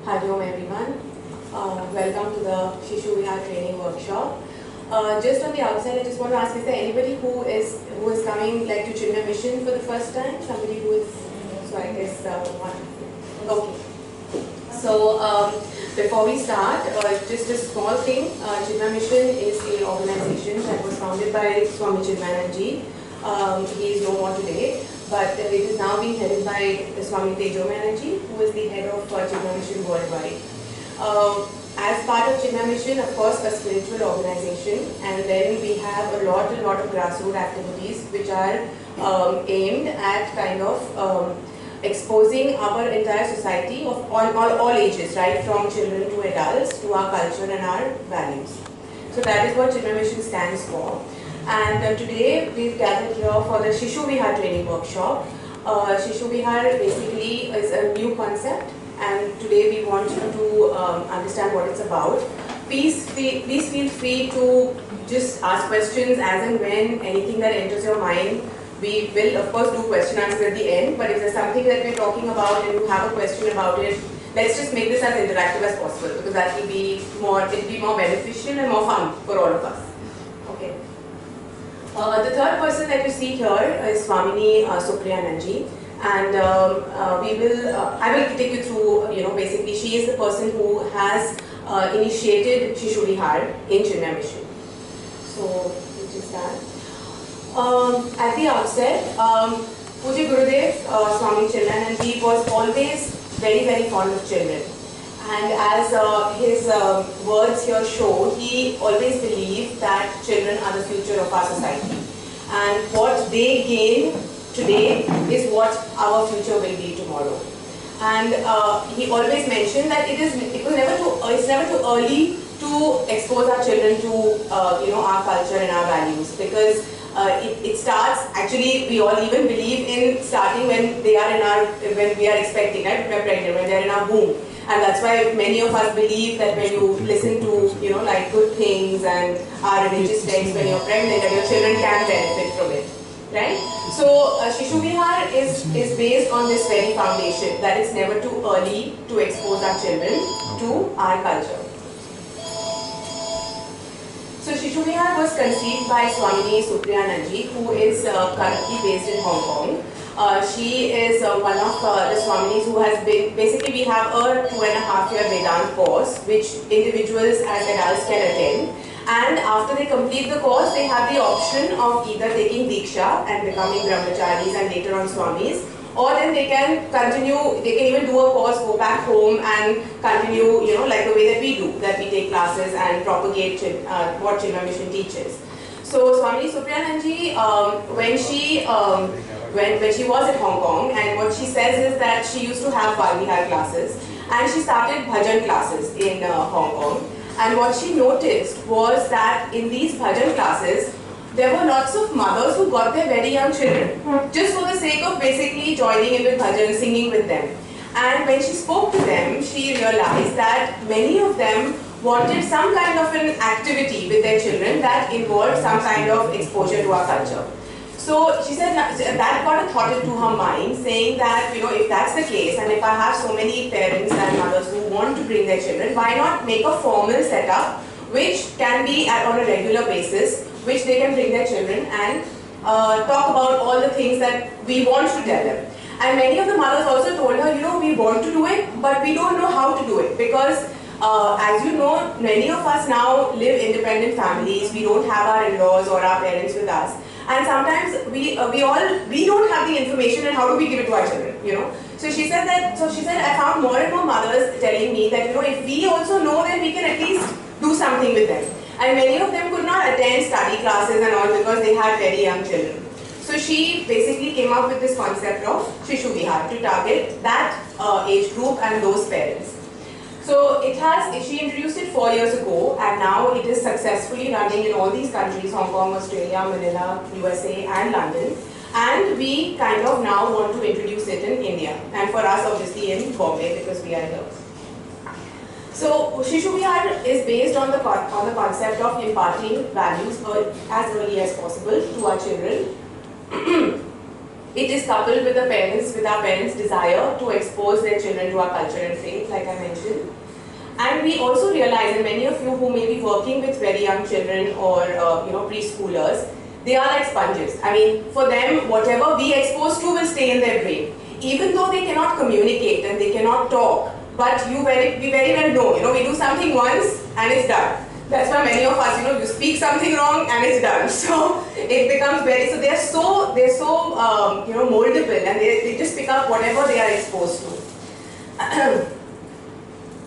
Hello everyone. Welcome to the Shishu Vihar training workshop. Just on the outside, I just want to ask: is there anybody who is coming like to Chinmaya Mission for the first time? Somebody who is? So I guess one. Okay. So before we start, just a small thing. Chinmaya Mission is an organization that was founded by Swami Chinmayanand. He is no more today. But it is now being headed by Swami Tejo Banerjee, who is the head of Chinmaya Mission worldwide. As part of Chinmaya Mission, of course, a spiritual organization, and then we have a lot of grassroots activities which are aimed at kind of exposing our entire society of all ages, right, from children to adults, to our culture and our values. So that is what Chinmaya Mission stands for. And today we've gathered here for the Shishu Vihar training workshop. Shishu Vihar basically is a new concept, and today we want you to understand what it's about. Please feel free to just ask questions as and when anything that enters your mind. We will of course do question answers at the end, but if there's something that we're talking about and you have a question about it, let's just make this as interactive as possible, because that will be more beneficial and more fun for all of us. Okay. The third person that you see here is Swamini Supriyanand, and I will take you through, basically she is the person who has initiated Shishu Vihar in Chinmaya Mission. So, which is that. At the outset, Pujya Gurudev Swami Chinmayanand was always very fond of children. And as his words here show, he always believed that children are the future of our society. And what they gain today is what our future will be tomorrow. And he always mentioned that it's never too early to expose our children to our culture and our values, because it starts, actually we all even believe in starting when we are expecting, right? When we are pregnant, when they are in our womb. And that's why many of us believe that when you listen to, like good things and our religious texts when you're pregnant, that your children can benefit from it, right? So Shishu Vihar is based on this very foundation, that it's never too early to expose our children to our culture. So Shishu Vihar was conceived by Swamini Supriyanand, who is currently based in Hong Kong. She is one of the Swaminis who has been, basically we have a 2.5-year Vedanta course which individuals as adults can attend, and after they complete the course they have the option of either taking Diksha and becoming Brahmacharis and later on Swamis, or then they can continue, they can even do a course, go back home and continue, like the way that we do, that we take classes and propagate what Chinmaya Mission teaches. So Swamini Supriyanand, when she was at Hong Kong, and what she says is that she used to have Balvihar classes, and she started bhajan classes in Hong Kong. And what she noticed was that in these bhajan classes, there were lots of mothers who got their very young children, just for the sake of basically joining in with bhajan, singing with them. And when she spoke to them, she realized that many of them wanted some kind of an activity with their children that involved some kind of exposure to our culture. So she said that got a thought into her mind, saying that, if that's the case, and if I have so many parents and mothers who want to bring their children, why not make a formal setup which can be on a regular basis, which they can bring their children and talk about all the things that we want to tell them. And many of the mothers also told her, we want to do it, but we don't know how to do it, because as you know, many of us now live independent families. We don't have our in-laws or our parents with us. And sometimes we don't have the information, and how do we give it to our children, So she said I found more and more mothers telling me that, if we also know, then we can at least do something with them. And many of them could not attend study classes and all because they had very young children. So she basically came up with this concept of Shishu Vihar to target that age group and those parents. So she introduced it 4 years ago, and now it is successfully running in all these countries: Hong Kong, Australia, Manila, USA and London. And we kind of now want to introduce it in India, and for us obviously in Bombay, because we are here. So Shishu Vihar is based on the concept of imparting values as early as possible to our children. It is coupled with our parents' desire to expose their children to our culture and faith, like I mentioned. And we also realize that many of you who may be working with very young children or preschoolers, they are like sponges. I mean, for them, whatever we expose to will stay in their brain. Even though they cannot communicate and they cannot talk, but we very well know, we do something once and it's done. That's why many of us, you speak something wrong and it's done. So it becomes so they're so moldable, and they just pick up whatever they are exposed to.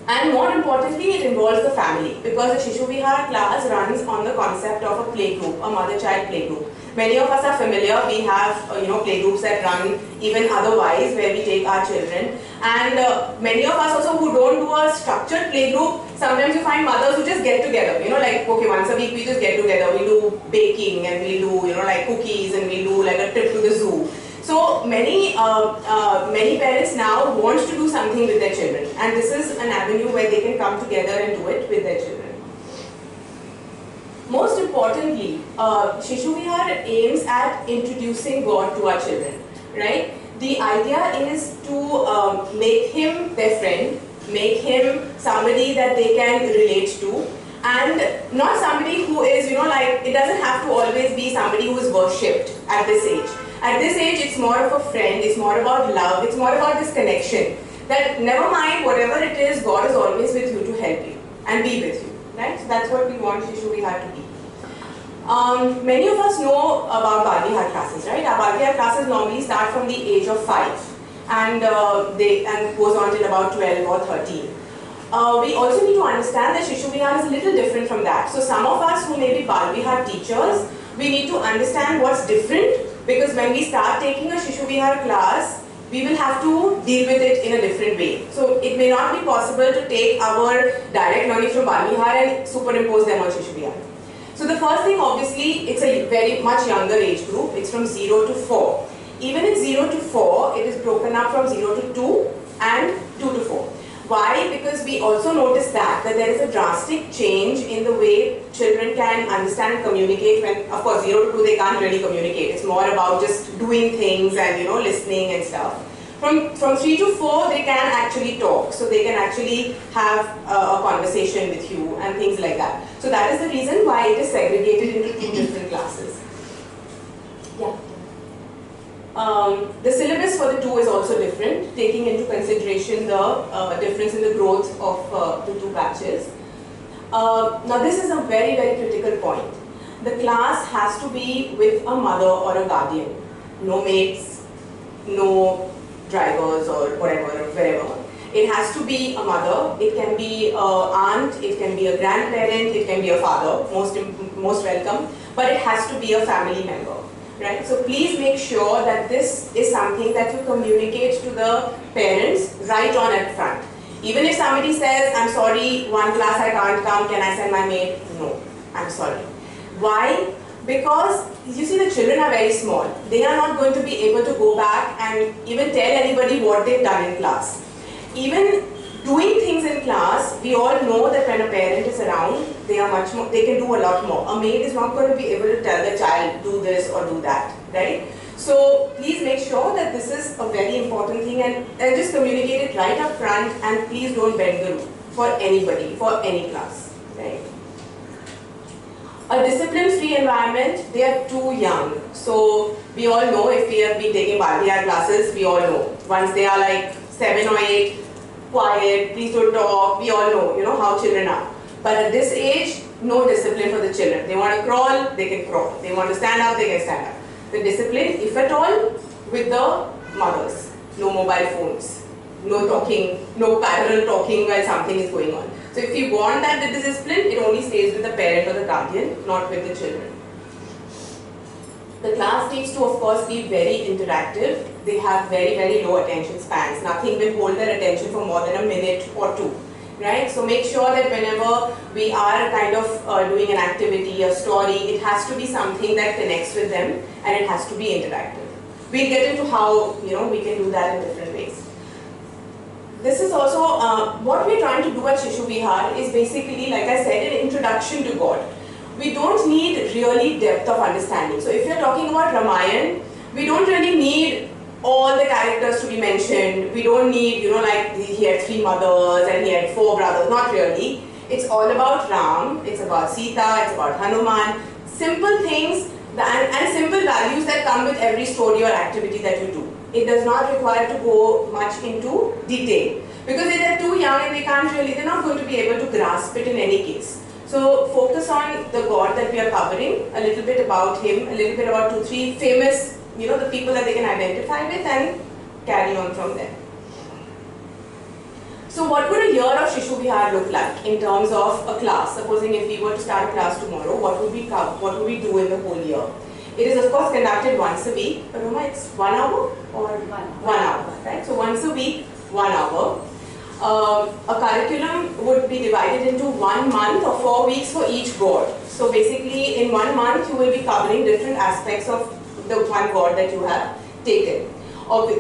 And more importantly, it involves the family, because the Shishu Vihar class runs on the concept of a playgroup, a mother-child playgroup. Many of us are familiar. We have playgroups that run even otherwise, where we take our children. And many of us also who don't do a structured playgroup, sometimes you find mothers who just get together. Like, okay, once a week we just get together. We do baking, and we do like cookies, and we do like a trip to the zoo. So many parents now want to do something with their children, and this is an avenue where they can come together and do it with their children. Most importantly, Shishu Vihar aims at introducing God to our children, right? The idea is to make him their friend, make him somebody that they can relate to, and not somebody who is, it doesn't have to always be somebody who is worshipped at this age. At this age, it's more of a friend, it's more about love, it's more about this connection. That never mind whatever it is, God is always with you to help you and be with you. Right? So that's what we want Shishu Vihar to be. Many of us know about Bal Vihar classes, right? Our Bal Vihar classes normally start from the age of 5 and goes on till about 12 or 13. We also need to understand that Shishu Vihar is a little different from that. So some of us who may be Bal Vihar teachers, we need to understand what's different, because when we start taking a Shishu Vihar class, we will have to deal with it in a different way. So it may not be possible to take our direct learning from Bal Vihar and superimpose them on Shishu Vihar. So the first thing, obviously, it's a very much younger age group. It's from 0 to 4. Even in 0 to 4, it is broken up from 0 to 2 and 2 to 4. Why? Because we also notice that there is a drastic change in the way children can understand and communicate when, of course, 0 to 2 they can't really communicate. It's more about just doing things and listening and stuff. From 3 to 4 they can actually talk, so they can actually have a conversation with you and things like that. So that is the reason why it is segregated into 2 different classes. Yeah. The syllabus for the 2 is also different, taking into consideration the difference in the growth of the 2 batches. Now this is a very, very critical point. The class has to be with a mother or a guardian. No mates, no drivers or whatever, wherever. It has to be a mother, it can be an aunt, it can be a grandparent, it can be a father, most welcome, but it has to be a family member. Right? So please make sure that this is something that you communicate to the parents right on up front. Even if somebody says, I'm sorry, one class I can't come, can I send my maid? No, I'm sorry. Why? Because you see, the children are very small. They are not going to be able to go back and even tell anybody what they've done in class. Even doing things in class, we all know that when a parent is around, they can do a lot more. A maid is not going to be able to tell the child, do this or do that, right? So please make sure that this is a very important thing, and just communicate it right up front, and please don't bend the rule for anybody, for any class, right? A discipline-free environment, they are too young. So we all know, if we have been taking Bal Vihar classes, we all know. Once they are like 7 or 8, quiet, please don't talk, we all know, how children are. But at this age, no discipline for the children. They want to crawl, they can crawl. They want to stand up, they can stand up. The discipline, if at all, with the mothers. No mobile phones, no talking, no parallel talking while something is going on. So if you want that the discipline, it only stays with the parent or the guardian, not with the children. The class needs to, of course, be very interactive. They have very, very low attention spans. Nothing will hold their attention for more than a minute or 2. Right? So make sure that whenever we are kind of doing an activity, a story, it has to be something that connects with them, and it has to be interactive. We'll get into how we can do that in different ways. This is also what we're trying to do at Shishu Vihar is basically, like I said, an introduction to God. We don't need really depth of understanding. So if you're talking about Ramayana, we don't really need all the characters to be mentioned. We don't need, like he had 3 mothers and he had 4 brothers. Not really. It's all about Ram, it's about Sita, it's about Hanuman. Simple things and simple values that come with every story or activity that you do. It does not require to go much into detail. Because if they're too young and they're not going to be able to grasp it in any case. So focus on the God that we are covering, a little bit about him, a little bit about 2-3 famous, the people that they can identify with, and carry on from there. So what would a year of Shishu Vihar look like in terms of a class? Supposing if we were to start a class tomorrow, what would we do in the whole year? It is of course conducted once a week. Roma, it's 1 hour or 1 hour, right? So once a week, 1 hour. A curriculum would be divided into 1 month or 4 weeks for each god. So basically in 1 month you will be covering different aspects of the one god that you have taken.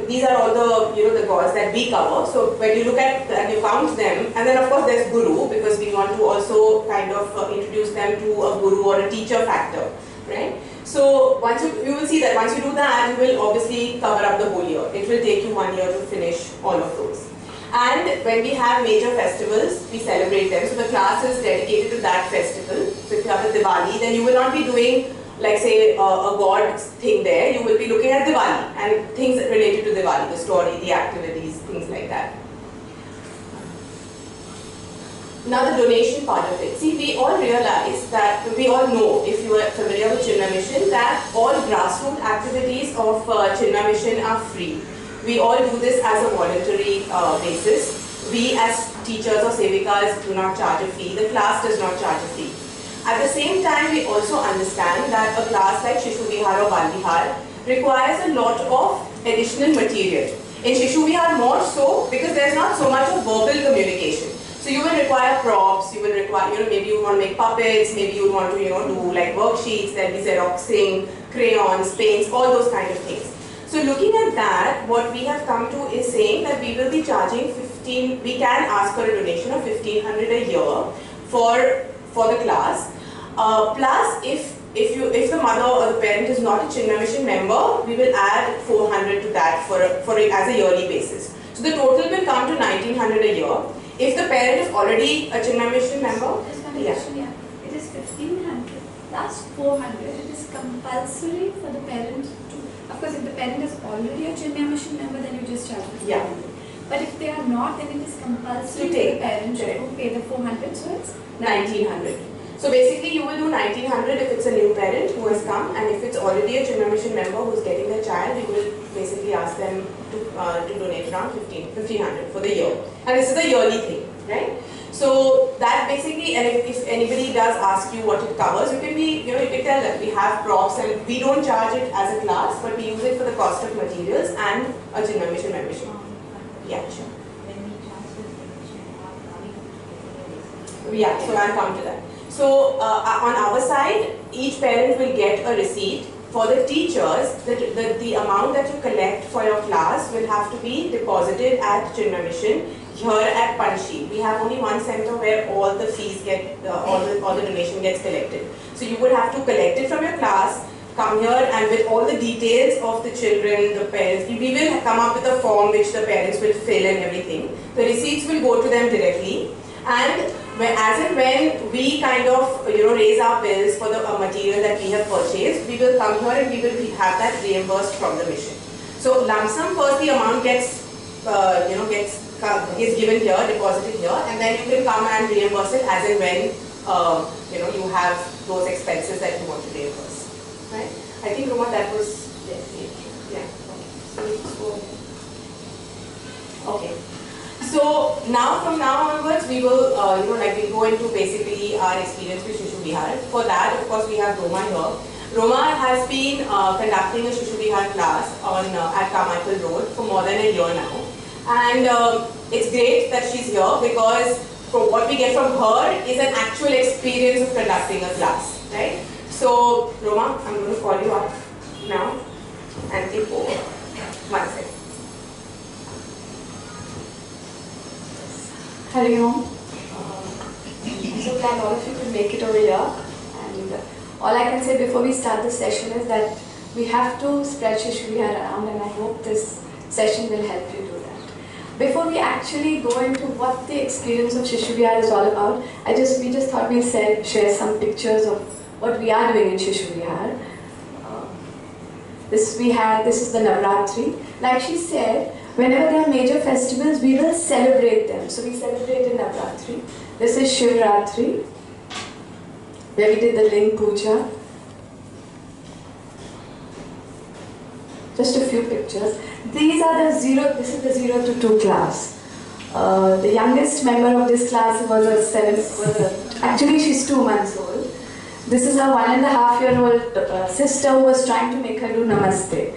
These are all the gods that we cover. So when you look at and you count them, and then of course there's Guru, because we want to also kind of introduce them to a Guru or a teacher factor, right? So once you will see that once you do that, you will obviously cover up the whole year. It will take you 1 year to finish all of those. And when we have major festivals, we celebrate them. So the class is dedicated to that festival. So if you have a Diwali, then you will not be doing, like say, a god thing there. You will be looking at Diwali and things related to Diwali, the story, the activities, things like that. Now the donation part of it. See, we all realize that, we all know, if you are familiar with Chinmay Mission, that all grassroots activities of Chinmay Mission are free. We all do this as a voluntary basis. We as teachers or sevikas do not charge a fee. The class does not charge a fee. At the same time, we also understand that a class like Shishu Vihar or Bal Vihar requires a lot of additional material. In Shishu Vihar more so because there's not so much of verbal communication. So you will require props, you will require, maybe you want to make puppets, maybe you want to, do like worksheets, there'll be Xeroxing, crayons, paints, all those kind of things. So looking at that, what we have come to is saying that we will be charging we can ask for a donation of 1500 a year for the class. Plus, if the mother or the parent is not a Chinmay Mission member, we will add 400 to that for it as a yearly basis. So the total will come to 1900 a year. If the parent is already a Chinmay Mission member, it is 1500 plus 400. It is compulsory for the parent to. Of course, if the parent is already a Chinmay Mission member, then you just charge 400. But if they are not, then it is compulsory for the parent to pay the 400. So it's 1900. So basically, you will do 1900 if it's a new parent who has come, and if it's already a Chinmay Mission member who's getting their child, you will basically ask them to donate around 1500 for the year. And this is a yearly thing, right? So that basically, and if anybody does ask you what it covers, you can tell them we have props and we don't charge it as a class, but we use it for the cost of materials and a Chinmay Mission membership. Yeah, sure. Yeah, so I'll come to that. So on our side, each parent will get a receipt. For the teachers, the amount that you collect for your class will have to be deposited at Chinmay Mission here at Panchi. We have only one center where all the fees get, all the donation gets collected. So you would have to collect it from your class, come here, and with all the details of the children, the parents, we will come up with a form which the parents will fill and everything. The receipts will go to them directly, and as and when we kind of raise our bills for the material that we have purchased, we will come here and we will have that reimbursed from the mission. So lump sum first, the amount gets is given here, deposited here, and then you can come and reimburse it as and when you have those expenses that you want to reimburse. Right? I think Roma, that was yeah. Okay. So now, from now onwards, we will we'll go into basically our experience with Shishu Vihar. For that, of course, we have Roma here. Roma has been conducting a Shishu Vihar class at Carmichael Road for more than a year now. And it's great that she's here because from what we get from her is an actual experience of conducting a class, right? So, Roma, I'm going to call you up now and take over. One second. Hello. I'm so glad all of you could make it over here. And all I can say before we start the session is that we have to spread Shishu Vihar around, and I hope this session will help you do that. Before we actually go into what the experience of Shishu Vihar is all about, we just thought we'd share some pictures of what we are doing in Shishu Vihar. This is the Navratri. Like she said, whenever there are major festivals, we will celebrate them. So we celebrate in Navratri. This is Shivratri, where we did the Ling Puja. Just a few pictures. These are this is the 0 to 2 class. The youngest member of this class actually she's 2 months old. This is her 1.5-year-old sister who was trying to make her do Namaste.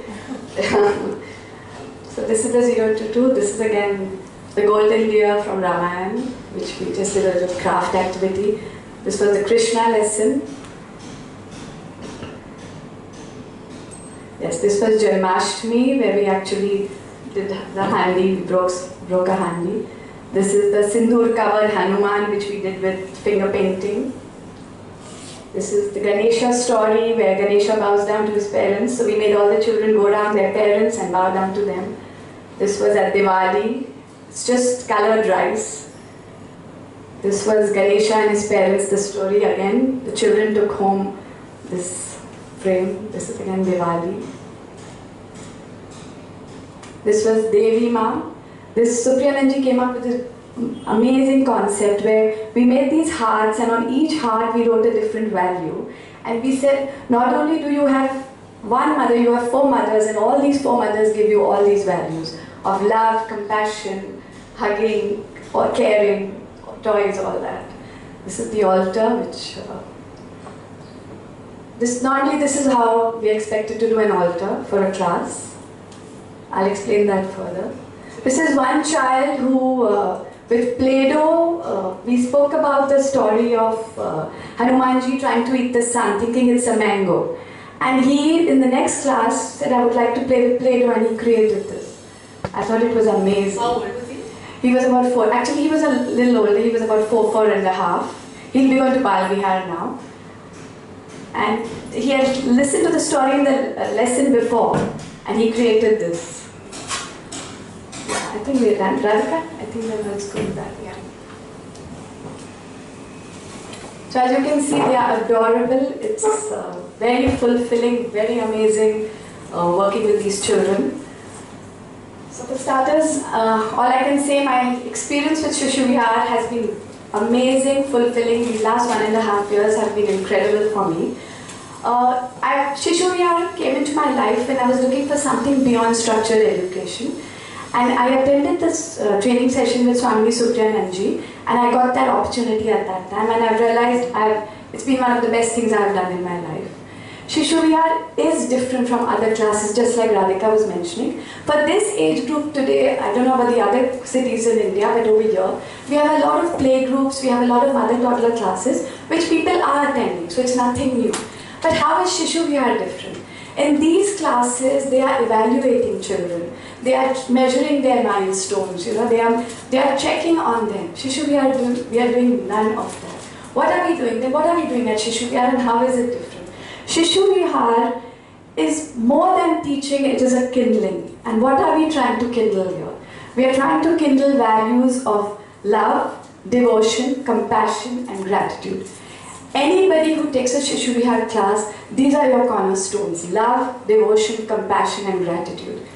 So this is the 0 to 2. This is again the golden deer from Ramayana, which we just did a little craft activity. This was the Krishna lesson. Yes, this was Janmashtami, where we actually did the handi, we broke a handi. This is the Sindoor covered Hanuman, which we did with finger painting. This is the Ganesha story, where Ganesha bows down to his parents. So we made all the children go down their parents and bow down to them. This was at Diwali. It's just colored rice. This was Ganesha and his parents, the story again. The children took home this frame. This is again Diwali. This was Devi Ma. This Supriyananji came up with this amazing concept where we made these hearts, and on each heart we wrote a different value. And we said, not only do you have one mother, you have 4 mothers, and all these 4 mothers give you all these values of love, compassion, hugging, or caring, or toys, all that. This is the altar, which normally this is how we expected to do an altar for a class. I'll explain that further. This is one child who, with Play-Doh, we spoke about the story of Hanumanji trying to eat the sun, thinking it's a mango. And he, in the next class, said, I would like to play with Play-Doh, and he created this. I thought it was amazing. How old was he? He was about 4. Actually, he was a little older. He was about 4.5. He'll be going to Bal Vihar now. And he had listened to the story in the lesson before, and he created this. I think we're done. Radhika? I think let's go with that. Yeah. So as you can see, they are adorable. It's very fulfilling, very amazing working with these children. So for starters, all I can say, my experience with Shishu Vihar has been amazing, fulfilling. These last 1.5 years have been incredible for me. Shishu Vihar came into my life when I was looking for something beyond structured education. And I attended this training session with Swami Supriyananji, and I got that opportunity at that time, and I've realized it's been one of the best things I've done in my life. Shishu Vihar is different from other classes, just like Radhika was mentioning. For this age group today, I don't know about the other cities in India, but over here, we have a lot of play groups, we have a lot of mother-toddler classes, which people are attending, so it's nothing new. But how is Shishu Vihar different? In these classes, they are evaluating children. They are measuring their milestones. You know, they are checking on them. Shishu Vihar, we are doing none of that. What are we doing? Then what are we doing at Shishu Vihar, and how is it different? Shishu Vihar is more than teaching; it is a kindling. And what are we trying to kindle here? We are trying to kindle values of love, devotion, compassion, and gratitude. Anybody who takes a Shishu Vihar class, these are your cornerstones: love, devotion, compassion, and gratitude.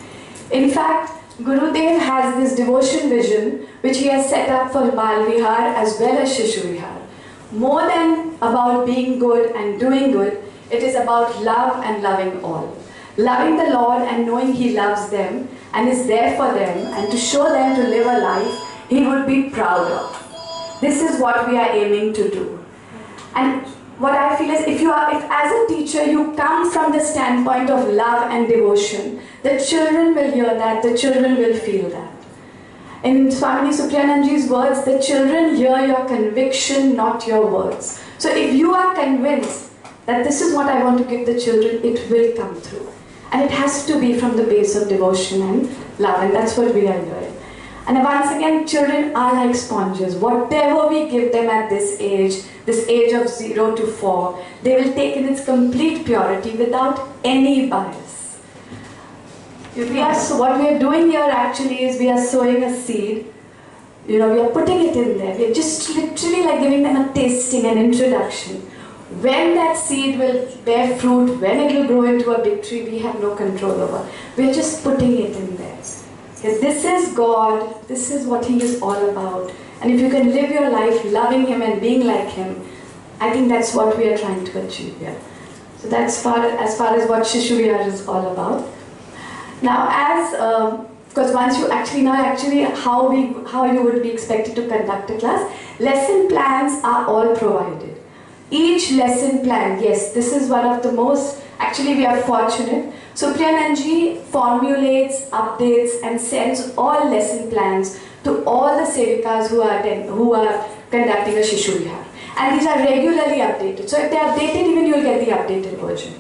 In fact, Gurudev has this devotion vision which he has set up for Bal Vihar as well as Shishu Vihar. More than about being good and doing good, it is about love and loving all. Loving the Lord and knowing He loves them and is there for them, and to show them to live a life He would be proud of. This is what we are aiming to do. And what I feel is, if as a teacher you come from the standpoint of love and devotion, the children will hear that, the children will feel that. In Swami Supriyananji's words, the children hear your conviction, not your words. So if you are convinced that this is what I want to give the children, it will come through. And it has to be from the base of devotion and love, and that's what we are doing. And once again, children are like sponges. Whatever we give them at this age of 0 to 4, they will take in its complete purity without any bias. So what we are doing here actually is we are sowing a seed. We are putting it in there. We are just literally like giving them a tasting, an introduction. When that seed will bear fruit, when it will grow into a big tree, we have no control over. We are just putting it in there. Okay, this is God. This is what He is all about. And if you can live your life loving Him and being like Him, I think that's what we are trying to achieve here. So that's as far as what Shishu Vihar is all about. Now, because once you how you would be expected to conduct a class, lesson plans are all provided. Each lesson plan, yes, this is one of the most, we are fortunate. Supriyananji formulates, updates and sends all lesson plans to all the sevikas who are conducting a Shishu Vihar. And these are regularly updated. So if they are updated, even you will get the updated version.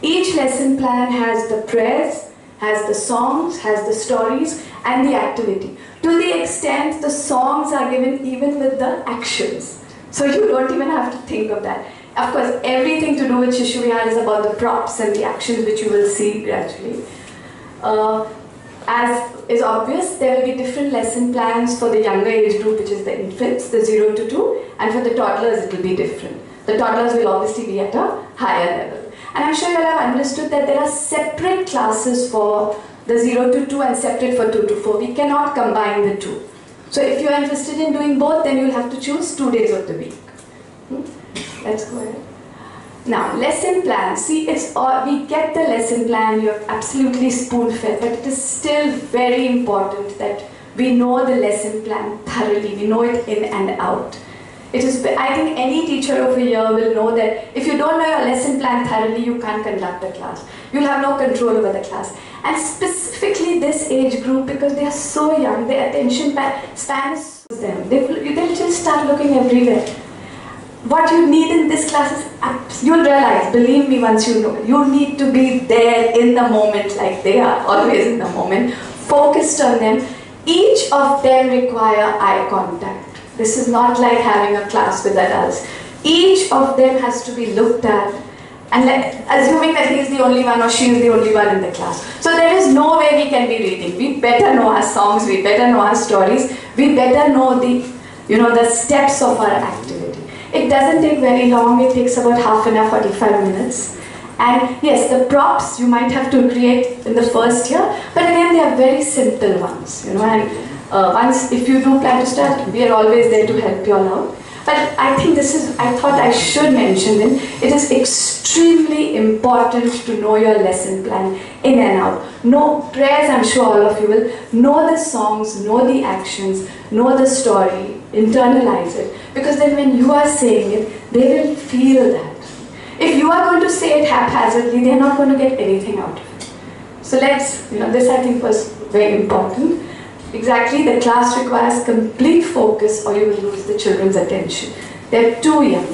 Each lesson plan has the prayers, has the songs, has the stories and the activity. To the extent the songs are given even with the actions. So you don't even have to think of that. Of course, everything to do with Shishu Vihar is about the props and the actions which you will see gradually. As is obvious, there will be different lesson plans for the younger age group, which is the infants, the 0 to 2, and for the toddlers it will be different. The toddlers will obviously be at a higher level. And I'm sure you will have understood that there are separate classes for the 0 to 2 and separate for 2 to 4. We cannot combine the two. So if you are interested in doing both, then you will have to choose 2 days of the week. Let's go ahead. Now, lesson plan. See, we get the lesson plan, you're absolutely spoon-fed, but it is still very important that we know the lesson plan thoroughly, we know it in and out. I think any teacher over here will know that if you don't know your lesson plan thoroughly, you can't conduct a class. You'll have no control over the class. And specifically this age group, because they are so young, their attention span is them. They'll just start looking everywhere. What you need in this class is, you'll realize, believe me once you know, you need to be there in the moment like they are, always in the moment, focused on them. Each of them require eye contact. This is not like having a class with adults. Each of them has to be looked at, and assuming that he is the only one or she is the only one in the class. So there is no way we can be reading. We better know our songs, we better know our stories, we better know the steps of our activity. It doesn't take very long, it takes about half an hour, 45 minutes. And yes, the props you might have to create in the first year, but again they are very simple ones, and once if you do plan to start, we are always there to help you all out. But I think I thought I should mention it is extremely important to know your lesson plan in and out. Know prayers, I'm sure all of you will. Know the songs, know the actions, know the story, internalize it. Because then when you are saying it, they will feel that. If you are going to say it haphazardly, they are not going to get anything out of it. So this I think was very important. Exactly, the class requires complete focus or you will lose the children's attention. They're too young.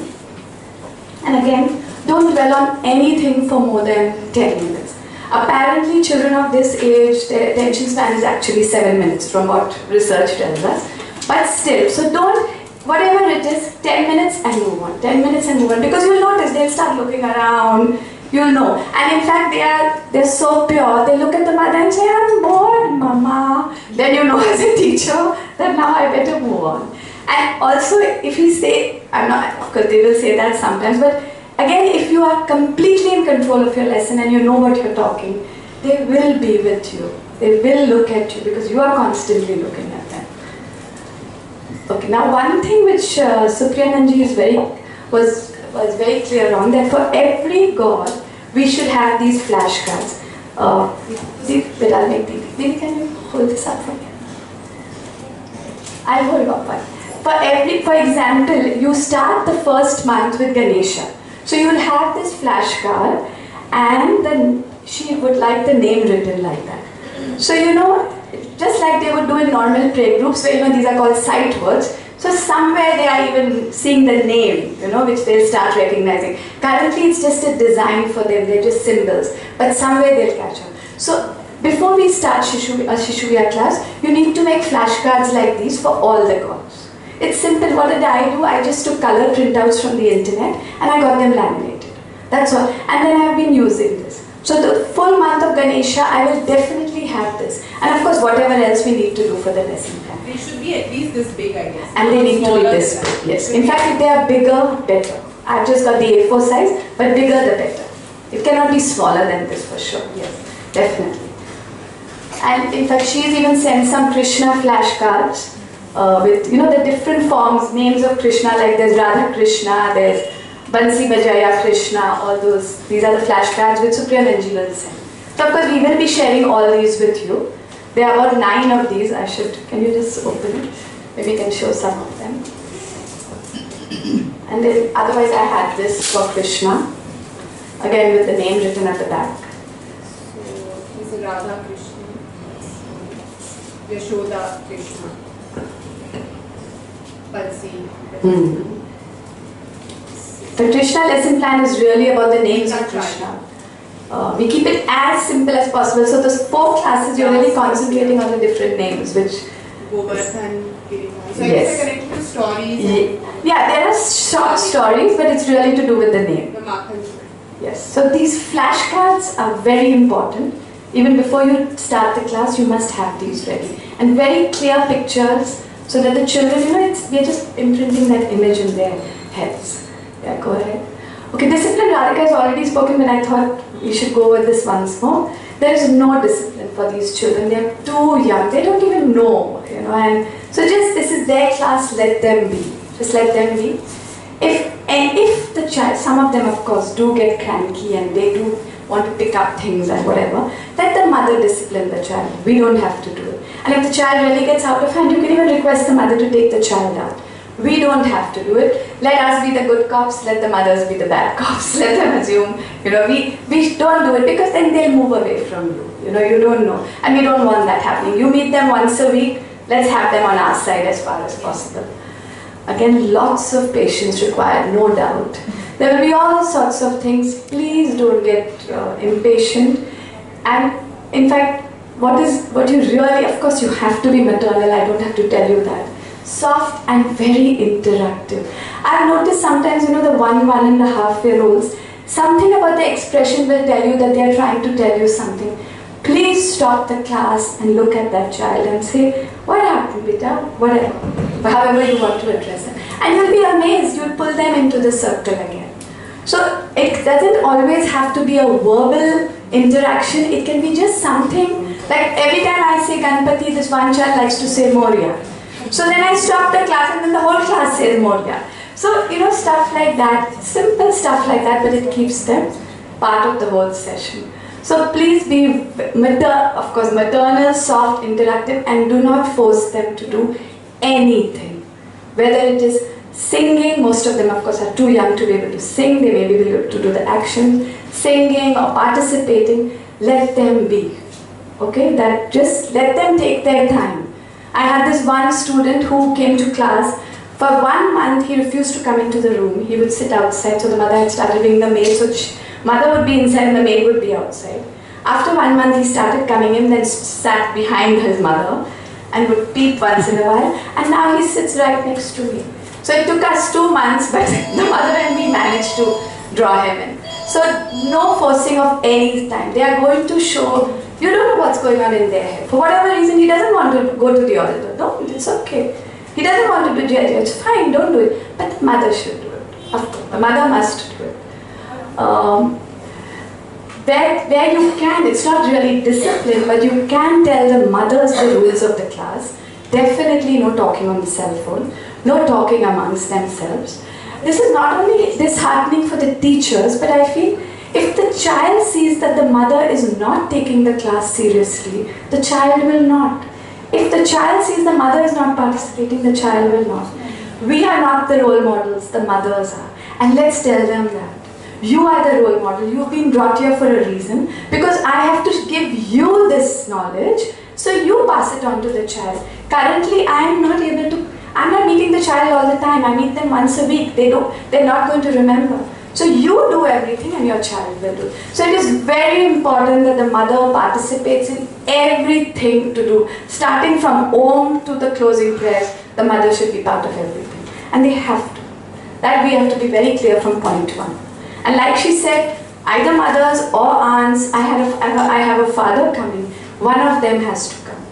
And again, don't dwell on anything for more than 10 minutes. Apparently, children of this age, their attention span is actually 7 minutes from what research tells us. But still, so don't, whatever it is, 10 minutes and move on. 10 minutes and move on. Because you'll notice, they'll start looking around, you'll know. And in fact, they're so pure, they look at the mother and say, I'm bored, mama. Then you know as a teacher that now I better move on. And also, if you say, because they will say that sometimes, but again, if you are completely in control of your lesson and you know what you're talking, they will be with you. They will look at you because you are constantly looking at them. Okay, now one thing which Supriyananji was very clear on, that for every god, we should have these flashcards. Wait, I'll make Didi, can you hold this up for me? I'll hold up one. For example, you start the first month with Ganesha. So you will have this flashcard and then she would like the name written like that. So just like they would do in normal play groups where these are called sight words. So somewhere they are even seeing the name, which they'll start recognizing. Currently it's just a design for them, they're just symbols. But somewhere they'll catch on. So before we start Shishu Viha class, you need to make flashcards like these for all the girls. It's simple. What did I do? I just took color printouts from the internet and I got them laminated. That's all. And then I've been using this. So the full month of Ganesha, I will definitely have this. And of course, whatever else we need to do for the lesson plan. They should be at least this big, I guess. And they need to be this big, yes. In fact, if they are bigger, better. I've just got the A4 size, but bigger the better. It cannot be smaller than this for sure. Yes, definitely. And in fact, she's even sent some Krishna flashcards with, you know, the different forms, names of Krishna, like there's Radha Krishna, there's Bansi Bajaya Krishna, all those. These are the flashcards which Supriya Nanji will send. So of course, we will be sharing all these with you. There are about 9 of these. Can you just open it? Maybe you can show some of them. And then otherwise I had this for Krishna, again with the name written at the back. So this is Radha Krishna, Yashoda Krishna, Bansi. The Krishna lesson plan is really about the names of Krishna. We keep it as simple as possible. So those 4 classes, you're really concentrating on the different names, which Govardhan, Giridhar. So yes. I guess they're connected to stories. Yeah, there are short stories, but it's really to do with the name. The Makhan. Yes. So these flashcards are very important. Even before you start the class, you must have these ready. And very clear pictures so that the children, you know, we're just imprinting that image in their heads. Yeah, go ahead. Okay, discipline, Radhika has already spoken, but I thought we should go with this once more. There is no discipline for these children. They are too young. They don't even know, you know. And so just, this is their class, let them be. Just let them be. If the child, some of them of course do get cranky and they do want to pick up things and whatever, let the mother discipline the child. We don't have to do it. And if the child really gets out of hand, you can even request the mother to take the child out. We don't have to do it. Let us be the good cops, let the mothers be the bad cops. Let them assume, you know, we don't do it because then they'll move away from you. You know, you don't know. And we don't want that happening. You meet them once a week, let's have them on our side as far as possible. Again, lots of patience required, no doubt. There will be all sorts of things. Please don't get impatient. And in fact, what you really, of course you have to be maternal, I don't have to tell you that. Soft and very interactive. I've noticed sometimes, you know, the 1.5-year-olds, something about the expression will tell you that they are trying to tell you something. Please stop the class and look at that child and say, what happened, beta? Whatever. However you want to address it. And you'll be amazed, you'll pull them into the circle again. So it doesn't always have to be a verbal interaction, it can be just something, like every time I say Ganpati, this one child likes to say Moria. So then I stop the class and then the whole class says Moria. So, you know, stuff like that, simple stuff like that, but it keeps them part of the whole session. So please be, of course, maternal, soft, interactive, and do not force them to do anything. Whether it is singing, most of them of course are too young to be able to sing, they may be able to do the action, singing or participating, let them be. Okay, that just let them take their time. I had this one student who came to class. For 1 month, he refused to come into the room. He would sit outside, so the mother had started bringing the maid, so mother would be inside and the maid would be outside. After 1 month, he started coming in, then sat behind his mother and would peep once in a while, and now he sits right next to me. So it took us 2 months, but the mother and me managed to draw him in. So no forcing of any time. They are going to show, you don't know what's going on in their head. For whatever reason, he doesn't want to go to the auditor. No, it's okay. He doesn't want to do judge. It's fine, don't do it. But the mother should do it. Of course, the mother must do it. Where you can, it's not really discipline, but you can tell the mothers the rules of the class. Definitely no talking on the cell phone, no talking amongst themselves. This is not only disheartening for the teachers, but I feel if the child sees that the mother is not taking the class seriously, the child will not. If the child sees the mother is not participating, the child will not. We are not the role models, the mothers are. And let's tell them that. You are the role model, you've been brought here for a reason, because I have to give you this knowledge, so you pass it on to the child. Currently, I'm not meeting the child all the time, I meet them once a week, they're not going to remember. So you do everything and your child will do. So it is very important that the mother participates in everything to do. Starting from Om to the closing prayers, the mother should be part of everything. And they have to. That we have to be very clear from point one. And like she said, either mothers or aunts, I have a father coming, one of them has to come.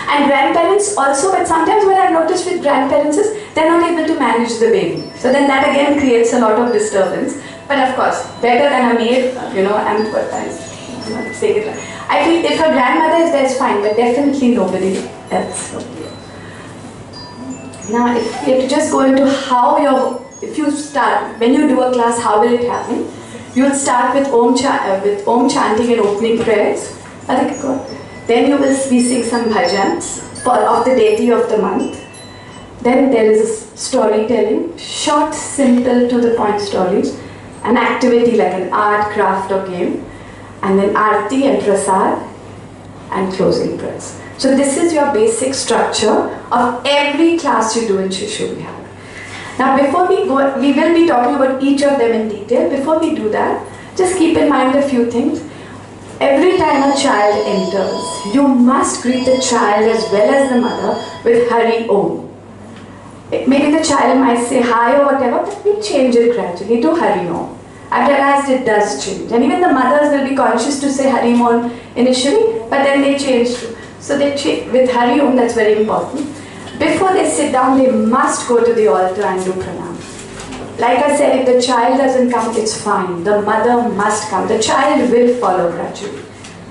And grandparents also, but sometimes what I've noticed with grandparents is they're not able to manage the baby. So then that again creates a lot of disturbance. But of course, better than a maid, I say it right. I feel if a grandmother is there, it's fine, but definitely nobody else. Now, if you have to just go into if you start, when you do a class, how will it happen? You'll start with Om chanting and opening prayers. Then you will be seeing some bhajans of the deity of the month. Then there is a storytelling, short, simple, to the point stories, an activity like an art, craft or game, and then Aarti and Prasad and closing prayers. So this is your basic structure of every class you do in Shishu Vihar. Now before we go, we will be talking about each of them in detail. Before we do that, just keep in mind a few things. Every time a child enters, you must greet the child as well as the mother with Hari Om. Maybe the child might say hi or whatever, but we change it gradually to Hari Om. I've realized it does change. And even the mothers will be conscious to say Hari Om initially, but then they change too. So they change with Hari Om, that's very important. Before they sit down, they must go to the altar and do pranam. Like I said, if the child doesn't come, it's fine. The mother must come. The child will follow gradually.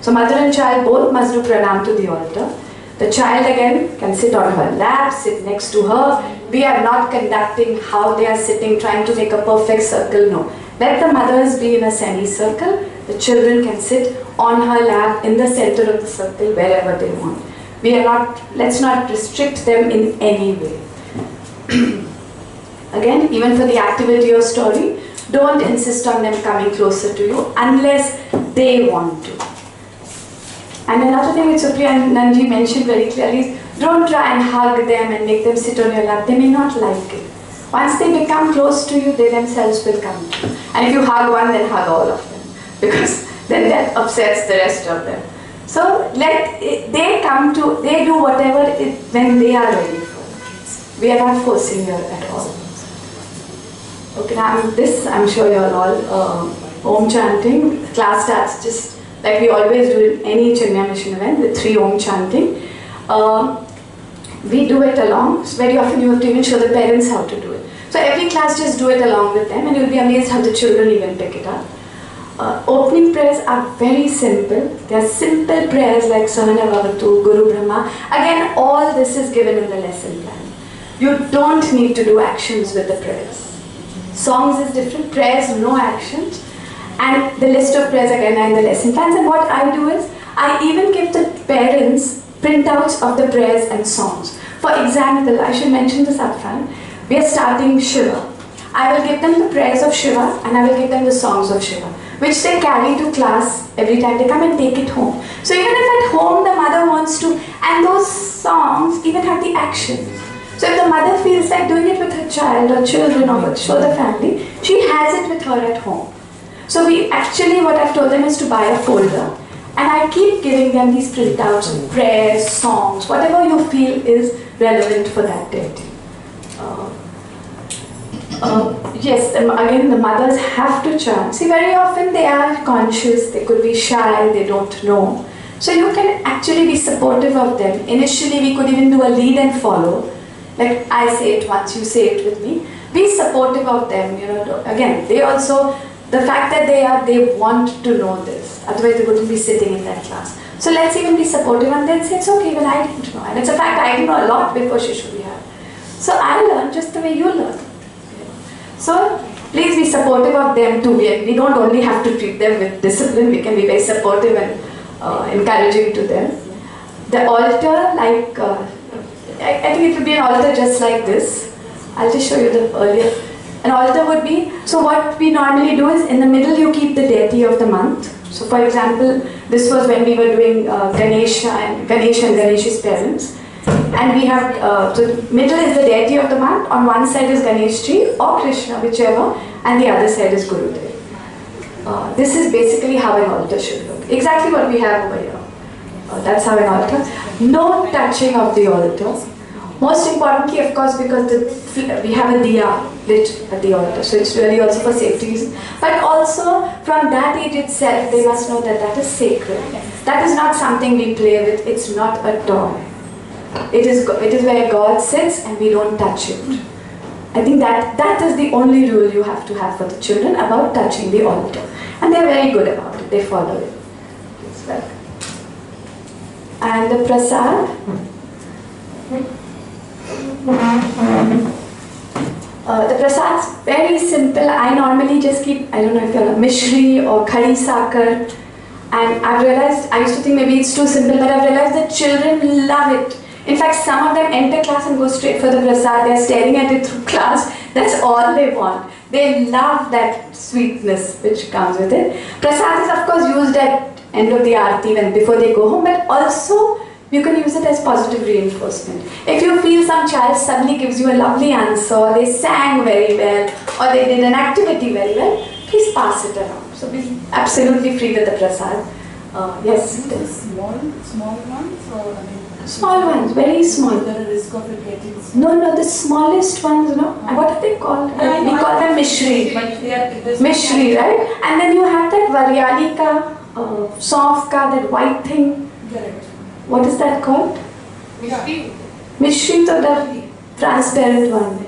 So mother and child both must do pranam to the altar. The child again can sit on her lap, sit next to her. We are not conducting how they are sitting, trying to make a perfect circle, no. Let the mothers be in a semicircle. The children can sit on her lap in the center of the circle wherever they want. Let's not restrict them in any way. Again, even for the activity or story, don't insist on them coming closer to you unless they want to. And another thing which Supriya and Nanji mentioned very clearly is don't try and hug them and make them sit on your lap. They may not like it. Once they become close to you, they themselves will come to you. And if you hug one, then hug all of them. Because then that upsets the rest of them. So they do whatever when they are ready for it. We are not forcing here at all. Okay, now I'm sure you're all Om chanting. Class starts just like we always do in any Chinmaya Mission event with 3 Om chanting. We do it along. So very often you have to even show the parents how to do it. So every class just do it along with them and you'll be amazed how the children even pick it up. Opening prayers are very simple. They are simple prayers like Sahana Bhavatu, Guru Brahma. Again, all this is given in the lesson plan. You don't need to do actions with the prayers. Songs is different, prayers no actions. And the list of prayers again are in the lesson plans. And what I do is, I even give the parents printouts of the prayers and songs. For example, I should mention this upfront. We are starting Shiva. I will give them the prayers of Shiva and I will give them the songs of Shiva, which they carry to class every time they come and take it home. So even if at home the mother wants to, and those songs even have the actions. So if the mother feels like doing it with her child or children or with the family, she has it with her at home. So what I've told them is to buy a folder and I keep giving them these printouts of prayers, songs, whatever you feel is relevant for that deity. Yes, again the mothers have to chant. See, very often they are conscious, they could be shy, they don't know. So you can actually be supportive of them. Initially we could even do a lead and follow. Like I say it once, you say it with me. Be supportive of them, again, they also, the fact that they want to know this, otherwise they wouldn't be sitting in that class. So let's even be supportive and then say, it's okay, well I didn't know. And it's a fact, I didn't know a lot before Shishu Vihar. So I learned just the way you learn. So please be supportive of them too. We don't only have to treat them with discipline, we can be very supportive and encouraging to them. The altar, like, I think it would be an altar just like this. I'll just show you the earlier. An altar would be, so what we normally do is in the middle you keep the deity of the month. So for example, this was when we were doing Ganesh and Ganesh's parents. And we have, so middle is the deity of the month. On one side is Ganesh Ji or Krishna, whichever, and the other side is Gurudev. This is basically how an altar should look. Exactly what we have over here. That's how an altar. No touching of the altar. Most importantly, of course, because we have a diya lit at the altar, so it's really also for safety reasons. But also, from that age itself, they must know that that is sacred. That is not something we play with. It's not a toy. It is where God sits, and we don't touch it. I think that is the only rule you have to have for the children about touching the altar, and they're very good about it. They follow it. And the prasad. The prasad's very simple. I normally just keep, I don't know if you know, mishri or khadi sakar. And I've realized, I used to think maybe it's too simple, but I've realized that children love it. In fact, some of them enter class and go straight for the prasad. They're staring at it through class. That's all they want. They love that sweetness which comes with it. Prasad is of course used at end of the aarti when before they go home, but also you can use it as positive reinforcement. If you feel some child suddenly gives you a lovely answer, or they sang very well, or they did an activity very well, please pass it around. So be absolutely free with the prasad. Yes? Small ones, or small ones, very small. Is there a risk of it getting small? No, the smallest ones, what are they called? We call them mishri. Mishri, right? And then you have that varyali ka, sauf ka, that white thing. Correct. What is that called? Mishri. Mishri, so the transparent one.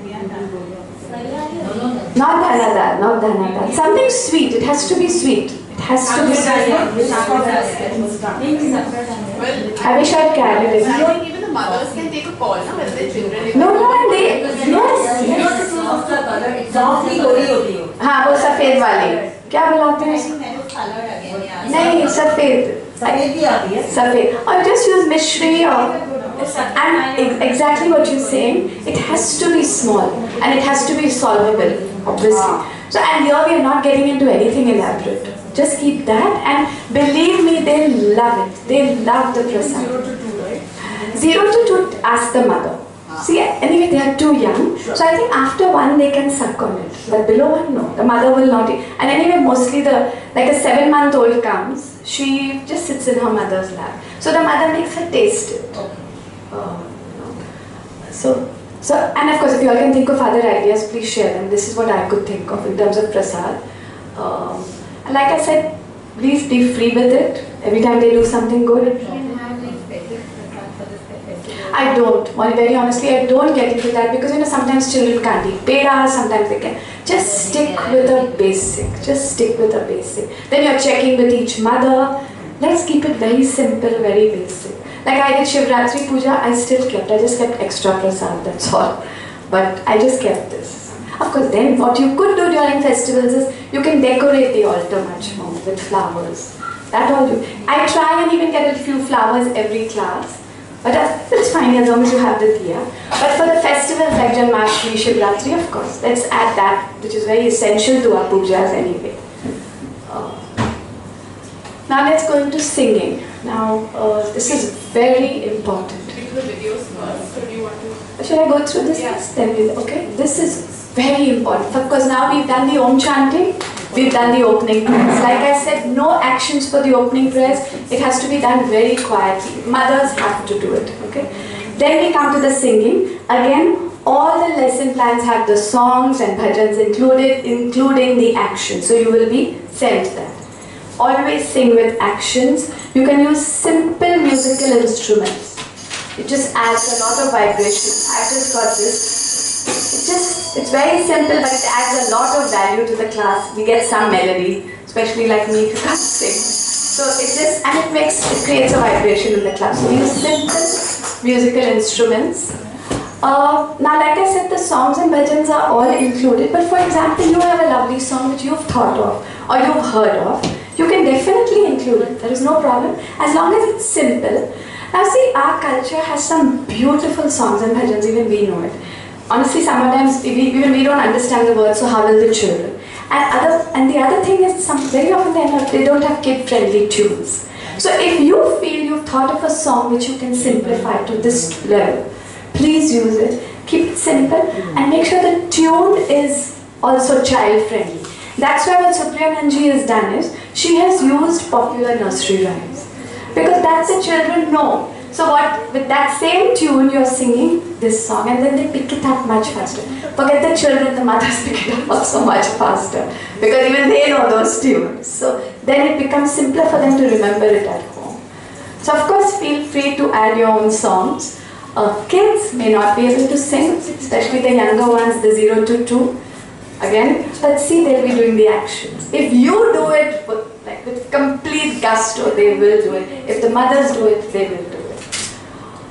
Not dhanadar, not dhanadar. Something sweet. It has to be sweet. It has to be sweet. Well, I wish I'd carried it. I think even the mothers can take a call, no, whether their children. No, and they, yes. हाँ वो सफेद वाली क्या बुलाते हैं उसको? नहीं सफेद सफेद और just use mishri or and exactly what you're saying. It has to be small and it has to be solvable, obviously. So and here we are not getting into anything elaborate. Just keep that and believe me, they love it. They love the prasad. 0 to 2, ask the mother. See, anyway, they are too young, so I think after 1 they can suck on it. But below 1, no. The mother will not eat. And anyway, mostly like a 7-month-old comes, she just sits in her mother's lap. So the mother makes her taste it. So and of course, if you all can think of other ideas, please share them. This is what I could think of in terms of prasad. And like I said, please be free with it. Every time they do something good. I don't. Very honestly, I don't get into that because sometimes children can't eat peda, sometimes they can. Just stick with a basic. Just stick with a basic. Then you're checking with each mother. Let's keep it very simple, very basic. Like I did Shivratri Puja, I still kept. I just kept extra prasad, that's all. But I just kept this. Of course, then what you could do during festivals is you can decorate the altar much more with flowers. That all do. I try and even get a few flowers every class. But that's fine as long as you have the diya. But for the festivals like Janmashtami, Shivratri, of course, let's add that, which is very essential to our pujas anyway. Now let's go into singing. Now this is very important. We do the videos first, so do you want to? Should I go through this? Yes. Then okay. This is very important because now we've done the Om chanting, we've done the opening prayers. Like I said, no actions for the opening prayers. It has to be done very quietly. Mothers have to do it. Okay. Then we come to the singing. Again, all the lesson plans have the songs and bhajans included, including the action. So you will be sent that. Always sing with actions. You can use simple musical instruments. It just adds a lot of vibration. I've just got this. It's very simple, but it adds a lot of value to the class. We get some melody, especially like me who can't sing. So it creates a vibration in the class. So use simple musical instruments. Now, like I said, the songs and bhajans are all included. But for example, you have a lovely song which you've thought of or you've heard of. You can definitely include it. There is no problem as long as it's simple. Now see, our culture has some beautiful songs and bhajans, even we know it. Honestly, sometimes even we don't understand the words, so how will the children? And the other thing is, very often they don't have kid-friendly tunes. So if you feel you've thought of a song which you can simplify to this level, please use it. Keep it simple and make sure the tune is also child friendly. That's why what Supriya Nanji has done is, she has used popular nursery rhymes. Because that's the children know. So what, with that same tune you're singing this song and then they pick it up much faster. Forget the children, the mothers pick it up also much faster. Because even they know those tunes. So then it becomes simpler for them to remember it at home. So of course feel free to add your own songs. Kids may not be able to sing, especially the younger ones, the 0 to 2. Again, let's see, they'll be doing the actions. If you do it with complete gusto, they will do it. If the mothers do it, they will do it.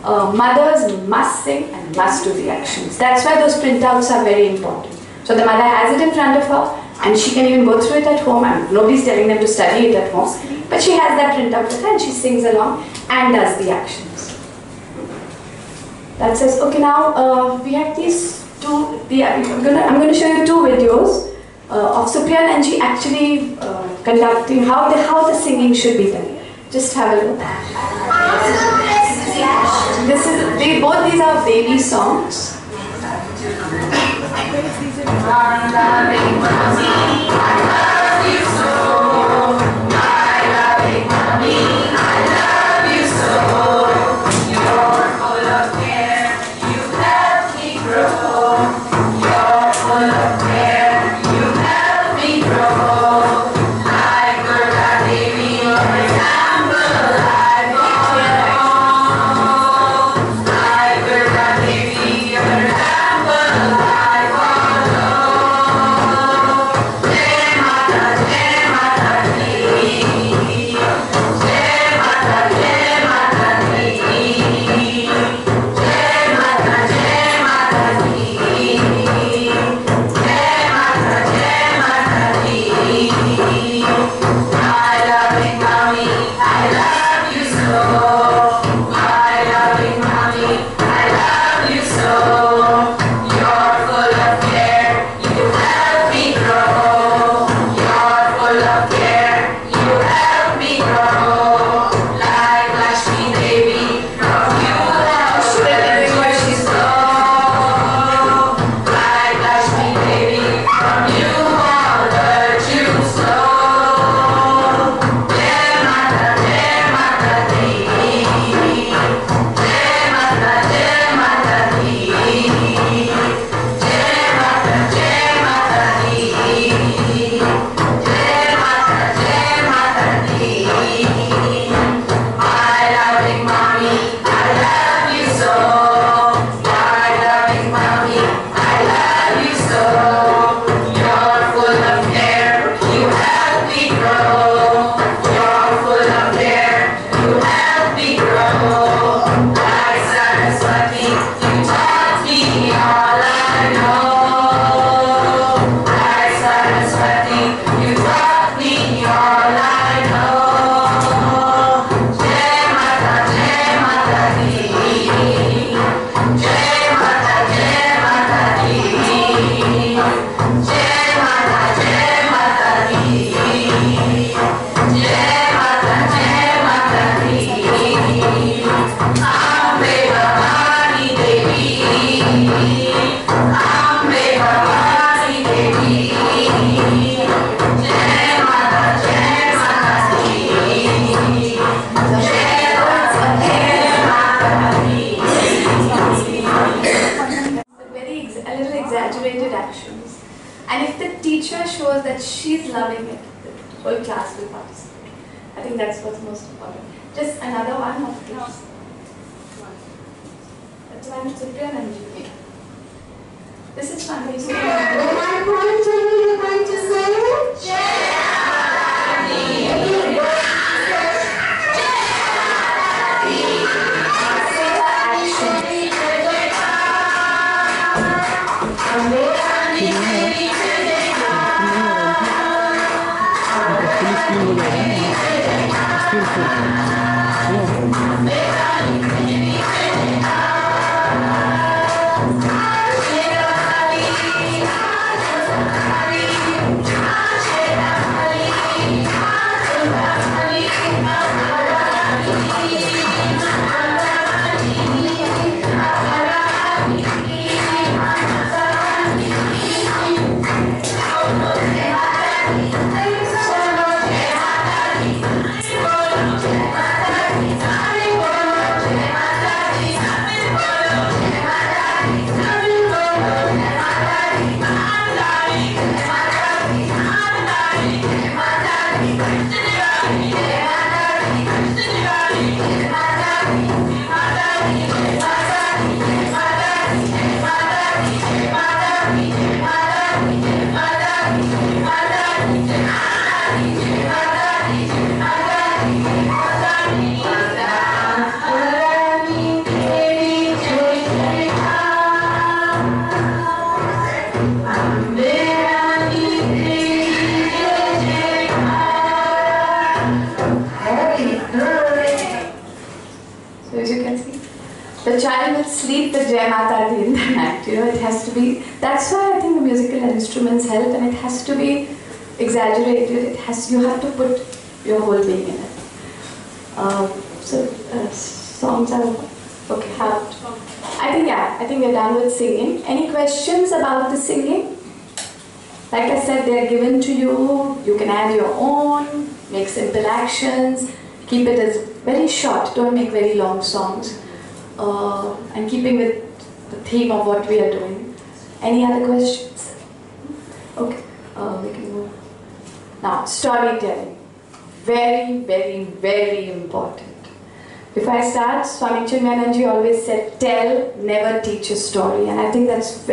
Mothers must sing and must do the actions. That's why those printouts are very important. So the mother has it in front of her and she can even go through it at home, and nobody's telling them to study it at home. But she has that printout with her and she sings along and does the actions. That says, okay, now we have these two, I'm going to show you two videos of Supriya Nanji actually conducting how the singing should be done. Just have a look. Both these are baby songs. Actions. And if the teacher shows that she's loving it, the whole class will participate. I think that's what's most important. Just another one of these. That's one Supriya Nanji. This is fun. the child will sleep with Jai Mata Di in the night. You know, it has to be, that's why I think the musical instruments help, and it has to be exaggerated. You have to put your whole being in it. Songs are, okay, I think we're done with singing. Any questions about the singing? Like I said, they're given to you. You can add your own, make simple actions, keep it as very short, don't make very long songs. And keeping with the theme of what we are doing. Any other questions? Okay, we can move. Now, storytelling. Very, very, very important. If I start, Swami Chinmayananji always said, tell, never teach a story. And I think that's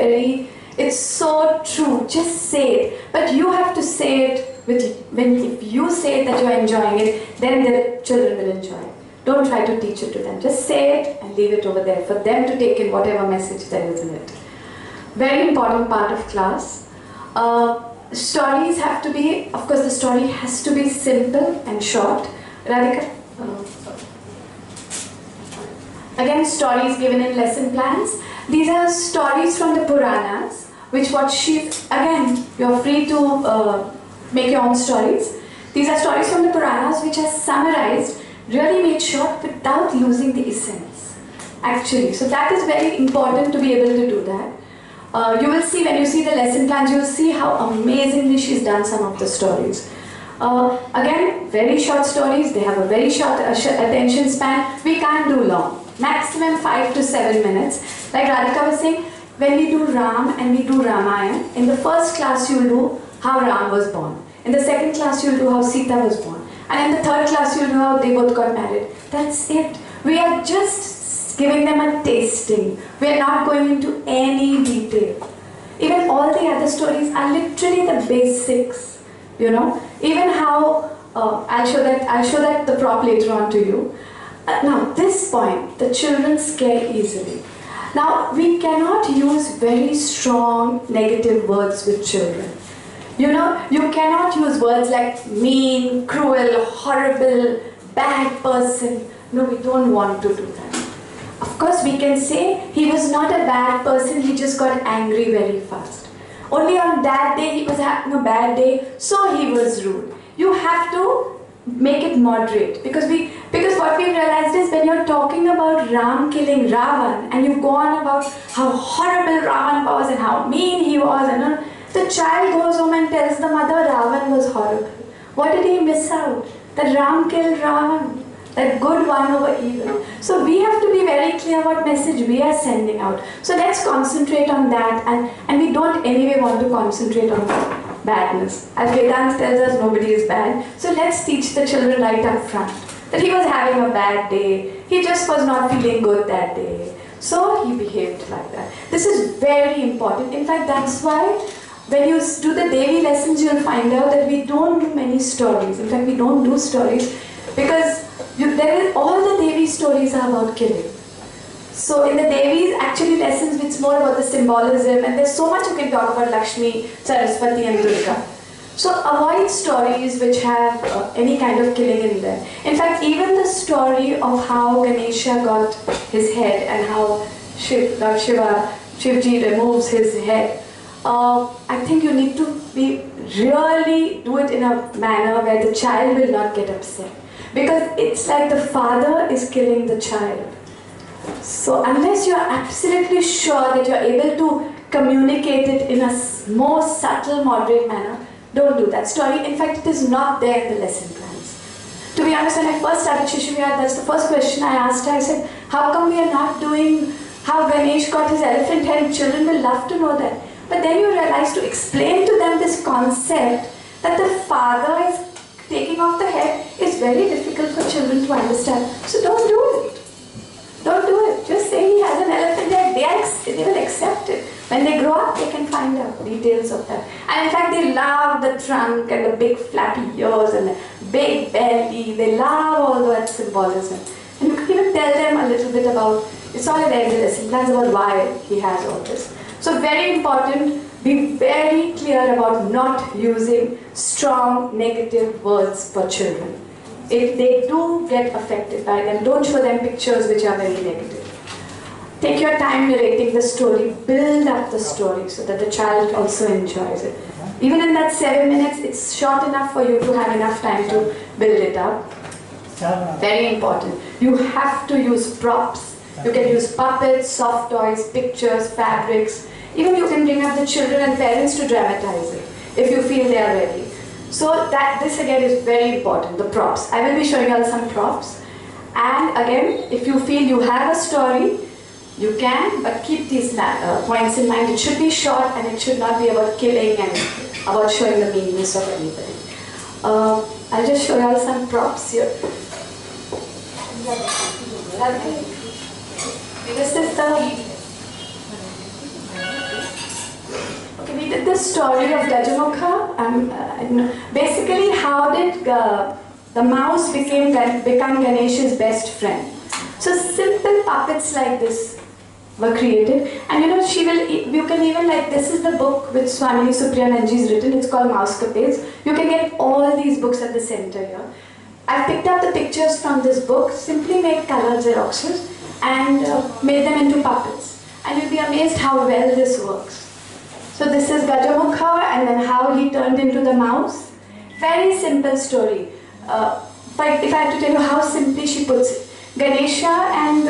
it's so true. Just say it. But you have to say it if you say that you are enjoying it, then the children will enjoy it. Don't try to teach it to them. Just say it and leave it over there for them to take in whatever message there is in it. Very important part of class. Stories have to be, of course the story has to be simple and short. Radhika? Again, stories given in lesson plans. These are stories from the Puranas, again, you're free to make your own stories. These are stories from the Puranas which are summarized, really made short without losing the essence, actually. So that is very important to be able to do that. You will see, when you see the lesson plans, you will see how amazingly she's done some of the stories. Again, very short stories, they have a very short attention span. We can't do long. Maximum 5 to 7 minutes. Like Radhika was saying, when we do Ram and we do Ramayana, in the first class you will do how Ram was born. In the second class you will do how Sita was born. And in the third class you will do how they both got married. That's it. We are just giving them a tasting. We are not going into any detail. Even all the other stories are literally the basics. You know, even how, I'll show that the prop later on to you. Now, this point, the children scare easily. Now, we cannot use very strong negative words with children. You know, you cannot use words like mean, cruel, horrible, bad person. No, we don't want to do that. Of course, we can say he was not a bad person, he just got angry very fast. Only on that day he was having a bad day, so he was rude. You have to make it moderate, because what we realized is when you're talking about Ram killing Ravan and you go on about how horrible Ravan was and how mean he was, and the child goes home and tells the mother Ravan was horrible. What did he miss out? That Ram killed Ravan, that good one over evil. So we have to be very clear what message we are sending out. So let's concentrate on that, and we don't anyway want to concentrate on badness. As Vedanta tells us, nobody is bad. So let's teach the children right up front that he was having a bad day, he just was not feeling good that day, so he behaved like that. This is very important. In fact, that's why when you do the Devi lessons, you'll find out that we don't do many stories. In fact, we don't do stories because all the Devi stories are about killing. So in the Devi's actually lessons, it's more about the symbolism, and there's so much you can talk about Lakshmi, Saraswati and Durga. So avoid stories which have any kind of killing in them. In fact, even the story of how Ganesha got his head and how Shivji removes his head, I think you need to really do it in a manner where the child will not get upset. Because it's like the father is killing the child. So unless you are absolutely sure that you are able to communicate it in a more subtle, moderate manner, don't do that story. In fact, it is not there in the lesson plans. To be honest, when I first started Shishu Vihar, that's the first question I asked her. I said, how come we are not doing how Ganesh got his elephant head? Children will love to know that. But then you realize to explain to them this concept that the father is taking off the head is very difficult for children to understand. So don't do it. Don't do it. Just say he has an elephant head. They will accept it. When they grow up, they can find out details of that. And in fact, they love the trunk and the big flappy ears and the big belly. They love all that symbolism. And you can even tell them a little bit about, it's all there in the lesson plans about why he has all this. So very important, be very clear about not using strong negative words for children. If they do get affected by them, don't show them pictures which are very negative. take your time narrating the story, build up the story so that the child also enjoys it. Even in that 7 minutes, it's short enough for you to have enough time to build it up. Very important. You have to use props. You can use puppets, soft toys, pictures, fabrics. Even you can bring up the children and parents to dramatize it if you feel they are ready. So this again is very important, the props. I will be showing you all some props. And again, if you feel you have a story, you can, but keep these points in mind. It should be short and it should not be about killing and about showing the meanness of anybody. I'll just show you all some props here. This is we did the story of Gajamukha. Basically, how did the mouse become Ganesha's best friend? So simple puppets like this were created, and you can even, like, this is the book which Swamini Supriyananji's written. It's called Mousecapades. You can get all these books at the center here. I picked up the pictures from this book, simply made colored xeroxes, and made them into puppets. And you'll be amazed how well this works. So this is Gajamukha, and then how he turned into the mouse. Very simple story. But if I have to tell you how simply she puts it, Ganesha and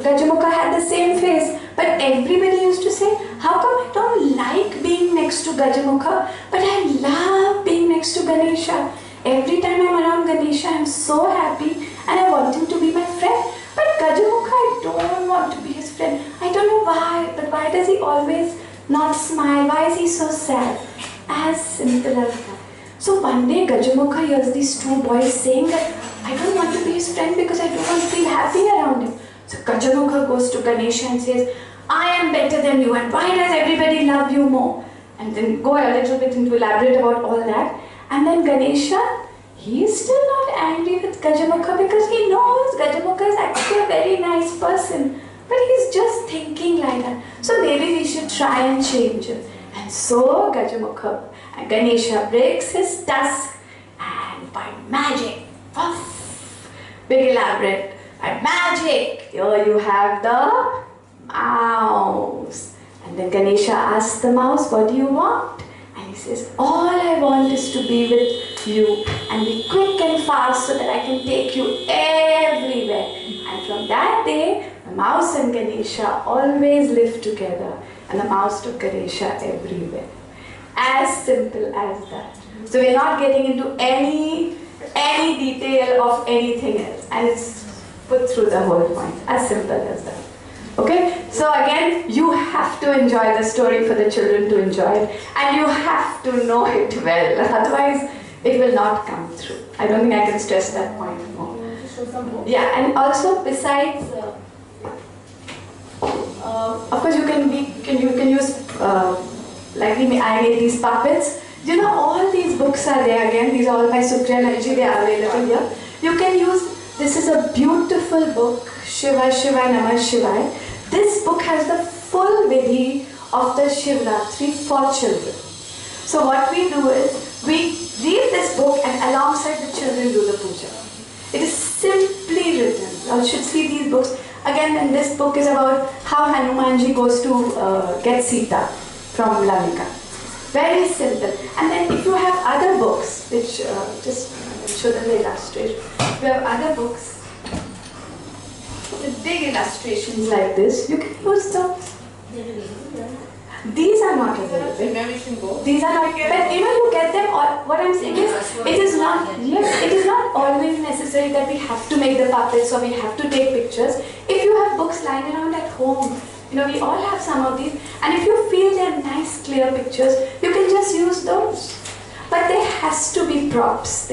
Gajamukha had the same face, but everybody used to say, how come I don't like being next to Gajamukha, but I love being next to Ganesha. Every time I'm around Ganesha, I'm so happy and I want him to be my friend. But Gajamukha, I don't want to be his friend. I don't know why, but why does he always not smile? Why is he so sad? As simple as that. So one day Gajamukha hears these two boys saying that I don't want to be his friend because I don't want to feel happy around him. So Gajamukha goes to Ganesha and says, I am better than you, and why does everybody love you more? And then go a little bit into elaborate about all that. And then Ganesha, he is still not angry with Gajamukha because he knows Gajamukha is actually a very nice person. But he's just thinking like that. So maybe we should try and change it. And so Ganesha breaks his tusk, and by magic, puff, big elaborate, by magic, here you have the mouse. And then Ganesha asks the mouse, what do you want? And he says, all I want is to be with you and be quick and fast so that I can take you everywhere. And from that day, the mouse and Ganesha always lived together, and the mouse took Ganesha everywhere. As simple as that. So we're not getting into any detail of anything else, and it's put through the whole point. As simple as that. Okay? So again, you have to enjoy the story for the children to enjoy it, and you have to know it well. Otherwise, it will not come through. I don't think I can stress that point more. Yeah, and also besides, of course, you can use like I made these puppets. You know, all these books are there again. These are all by Supriyananji. They are available here. You can use. This is a beautiful book, Shiva Shiva Namah Shivaya. This book has the full vidhi of the Shivratri for children. So what we do is, we read this book and alongside the children do the puja. It is simply written. You should see these books. Again, and this book is about how Hanumanji goes to get Sita from Lanka. Very simple. And then if you have other books, which just show them the illustration. If you have other books with big illustrations like this, you can use those. These are not available. These are not, but you get them all. What I'm saying is, it is not always necessary that we have to make the puppets or we have to take pictures. If you have books lying around at home, we all have some of these, and if you feel they're nice, clear pictures, you can just use those. But there has to be props.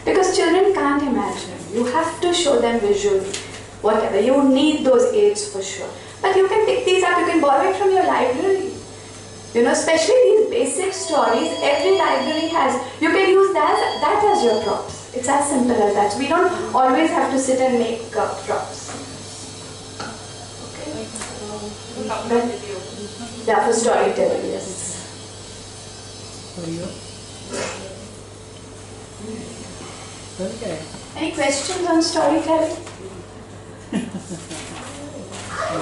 Because children can't imagine. You have to show them visually. Whatever, you need those aids for sure. But you can pick these up, you can borrow it from your library. Especially these basic stories, every library has. You can use that as your props. It's as simple as that. So we don't always have to sit and make props. Okay. Yeah, for storytelling, yes. For you? Okay. Any questions on storytelling?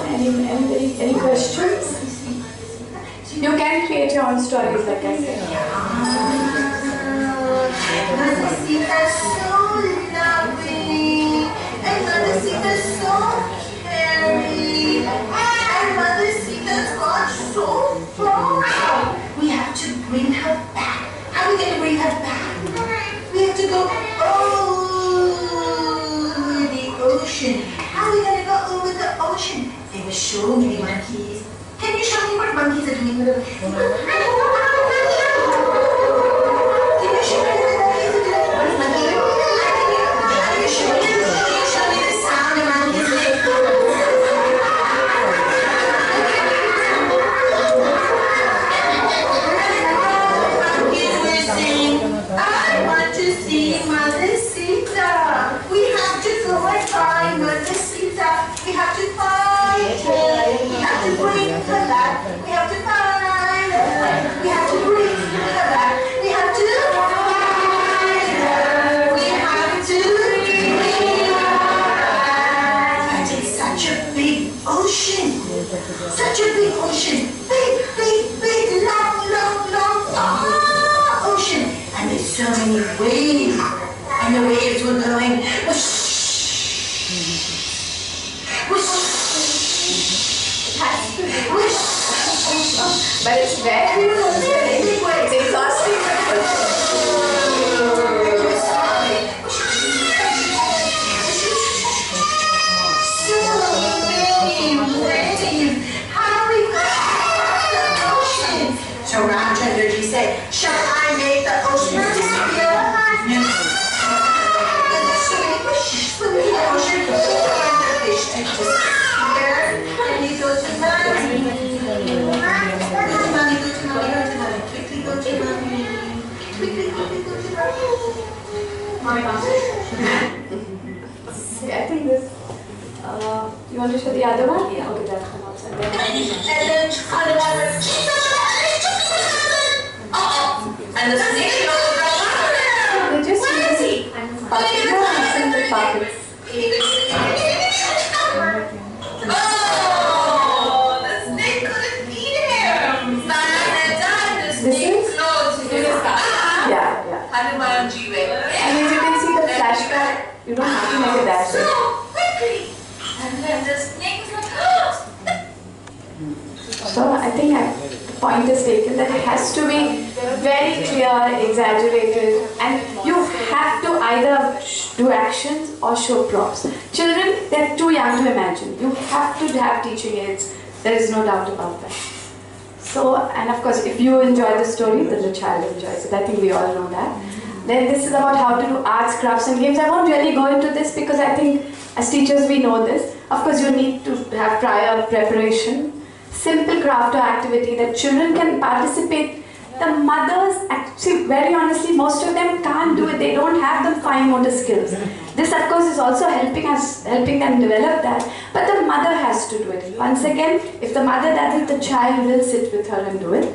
Any Any questions? You can create your own stories, like I said. Mamacita's so lovely, and Mamacita's so caring, and Mamacita's got so far. We have to bring her back. How are we going to bring her back? We have to go over the ocean. How are we going to go over the ocean? They will show me the monkeys. Can you show me what monkeys are doing? Can you show me what monkeys are doing? Can you show me the sound of monkeys make? Monkeys will sing, I want to see Mamacita. We have to go and find Mamacita. We have to find her. We have to bring her back. We have to find her. We have to bring her back. We have to find her. We have to bring her back. But it's such a big ocean. Such a big ocean. Big, big, big, long, long, long, ocean. And there's so many waves. And the waves were going whoosh. Whoosh. Whoosh. But it's very it's exhausting. So many waves. How do we cross the ocean? So Ramchandraji said, shall I make the ocean disappear? No. Swimming in the ocean, and the fish to disappear. And you go to mommy. Quickly go to mommy. Quickly go to mommy. Mommy comes. I think this. You want to show the other one? Yeah. Okay, that one also. And then and the snake goes. They just use buckets, simple buckets. Oh, the snake couldn't eat him. The snake closed his eyes. Yeah. Hanumanji went. And as you can see the flashback, you don't have to make it that So big. quickly. And then the snake was like, So I think the point is taken that it has to be very clear, exaggerated, and you have to either do actions or show props. Children, they're too young to imagine. You have to have teaching aids. There is no doubt about that. So, and of course, if you enjoy the story, then the child enjoys it. I think we all know that. Then this is about how to do arts, crafts and games. I won't really go into this because I think as teachers we know this. Of course, you need to have prior preparation. Simple craft or activity that children can participate. The mothers, actually, very honestly, most of them can't do it. They don't have the fine motor skills. This, of course, is also helping them develop that. But the mother has to do it. Once again, if the mother doesn't, the child will sit with her and do it.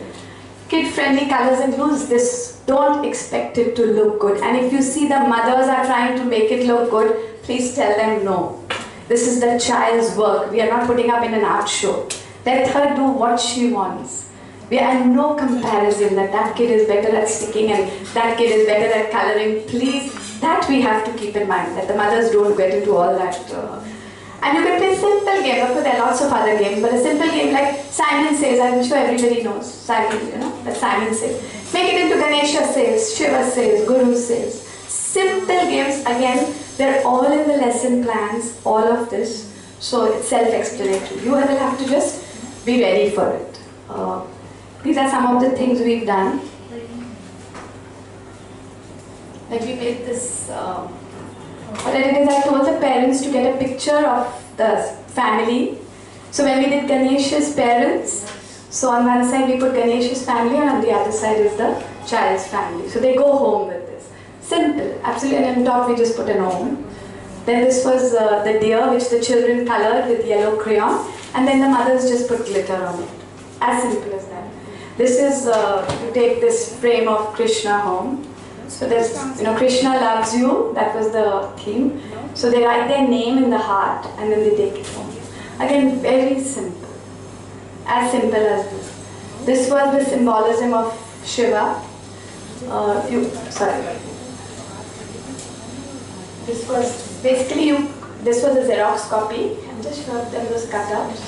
Kid-friendly colors and glues. This, don't expect it to look good. And if you see the mothers are trying to make it look good, please tell them no. This is the child's work. We are not putting up in an art show. Let her do what she wants. We are no comparison that kid is better at sticking and that kid is better at coloring. Please, that we have to keep in mind, that the mothers don't get into all that. And you can play simple games. Of course, there are lots of other games, but a simple game like Simon Says, I'm sure everybody knows Simon, that Simon Says. Make it into Ganesha Says, Shiva Says, Guru Says. Simple games, again, they're all in the lesson plans, all of this. So it's self-explanatory. You will have to just be ready for it. These are some of the things we've done. Like we made this, what I did is I told the parents to get a picture of the family. So when we did Ganesha's parents, so on one side we put Ganesha's family and on the other side is the child's family. So they go home with this. Simple, absolutely, and on top we just put an om. Then this was the deer which the children colored with yellow crayon, and then the mothers just put glitter on it. As simple as that. This is, you take this frame of Krishna home. So there's, Krishna loves you, that was the theme. So they write their name in the heart and then they take it home. Again, very simple. as simple as this. This was the symbolism of Shiva. This was basically this was a Xerox copy. I'm just sure there was cutouts.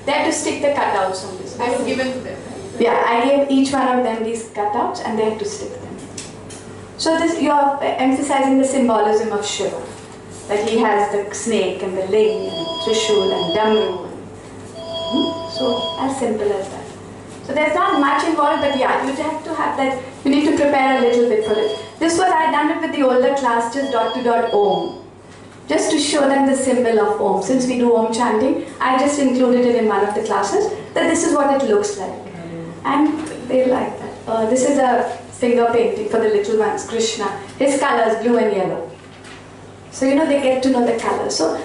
They had to stick the cutouts on this. I was given to them, right? Yeah, I gave each one of them these cutouts and they had to stick them. So this, you are emphasizing the symbolism of Shiva. That he has the snake and the ling and Trishul and Damru. So as simple as that. So there's not much involved, but yeah, you have to have that. You need to prepare a little bit for it. This was, I had done it with the older class, just dot to dot Om. Just to show them the symbol of Om. Since we do Om chanting, I just included it in one of the classes, that this is what it looks like. And they like that. This is a finger painting for the little ones, Krishna. His colors, blue and yellow. So you know, they get to know the colors. So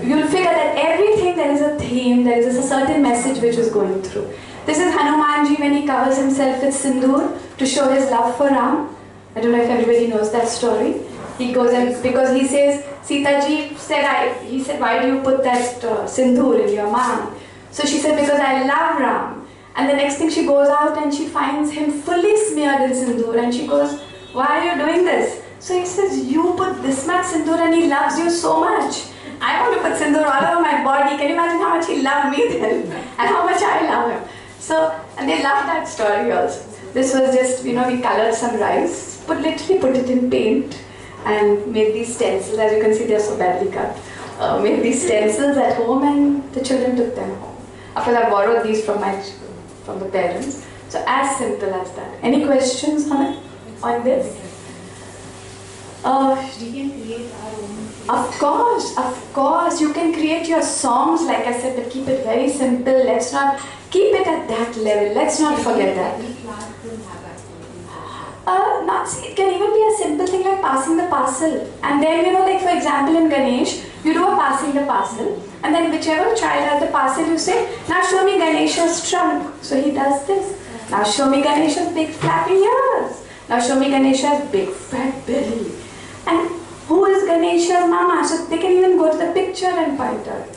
you'll figure that everything, there is a theme, there is a certain message which is going through. This is Hanumanji when he covers himself with sindoor to show his love for Ram. I don't know if everybody knows that story. He goes and, because he says, Sita ji said, he said, why do you put that sindoor in your mouth? So she said, because I love Ram. And the next thing she goes out and she finds him fully smeared in sindoor and she goes, why are you doing this? So he says, you put this much sindoor and he loves you so much. I want to put sindoor all over my body. Can you imagine how much he loved me then? And how much I love him. So, and they loved that story also. This was just, you know, we colored some rice, literally put it in paint and made these stencils. As you can see, they're so badly cut. Made these stencils at home and the children took them home. Of course, I borrowed these from the parents. So as simple as that. Any questions on it? On this? We can create our own. Of course, you can create your songs, like I said, but keep it very simple. Let's not keep it at that level. Let's not forget that. It can even be a simple thing like passing the parcel. And then, you know, like for example in Ganesh, you do a passing the parcel. And then whichever child has the parcel, you say, now show me Ganesha's trunk. So he does this. Now show me Ganesha's big flappy ears. Now show me Ganesha's big fat belly. And who is Ganesha's mama? So they can even go to the picture and point out.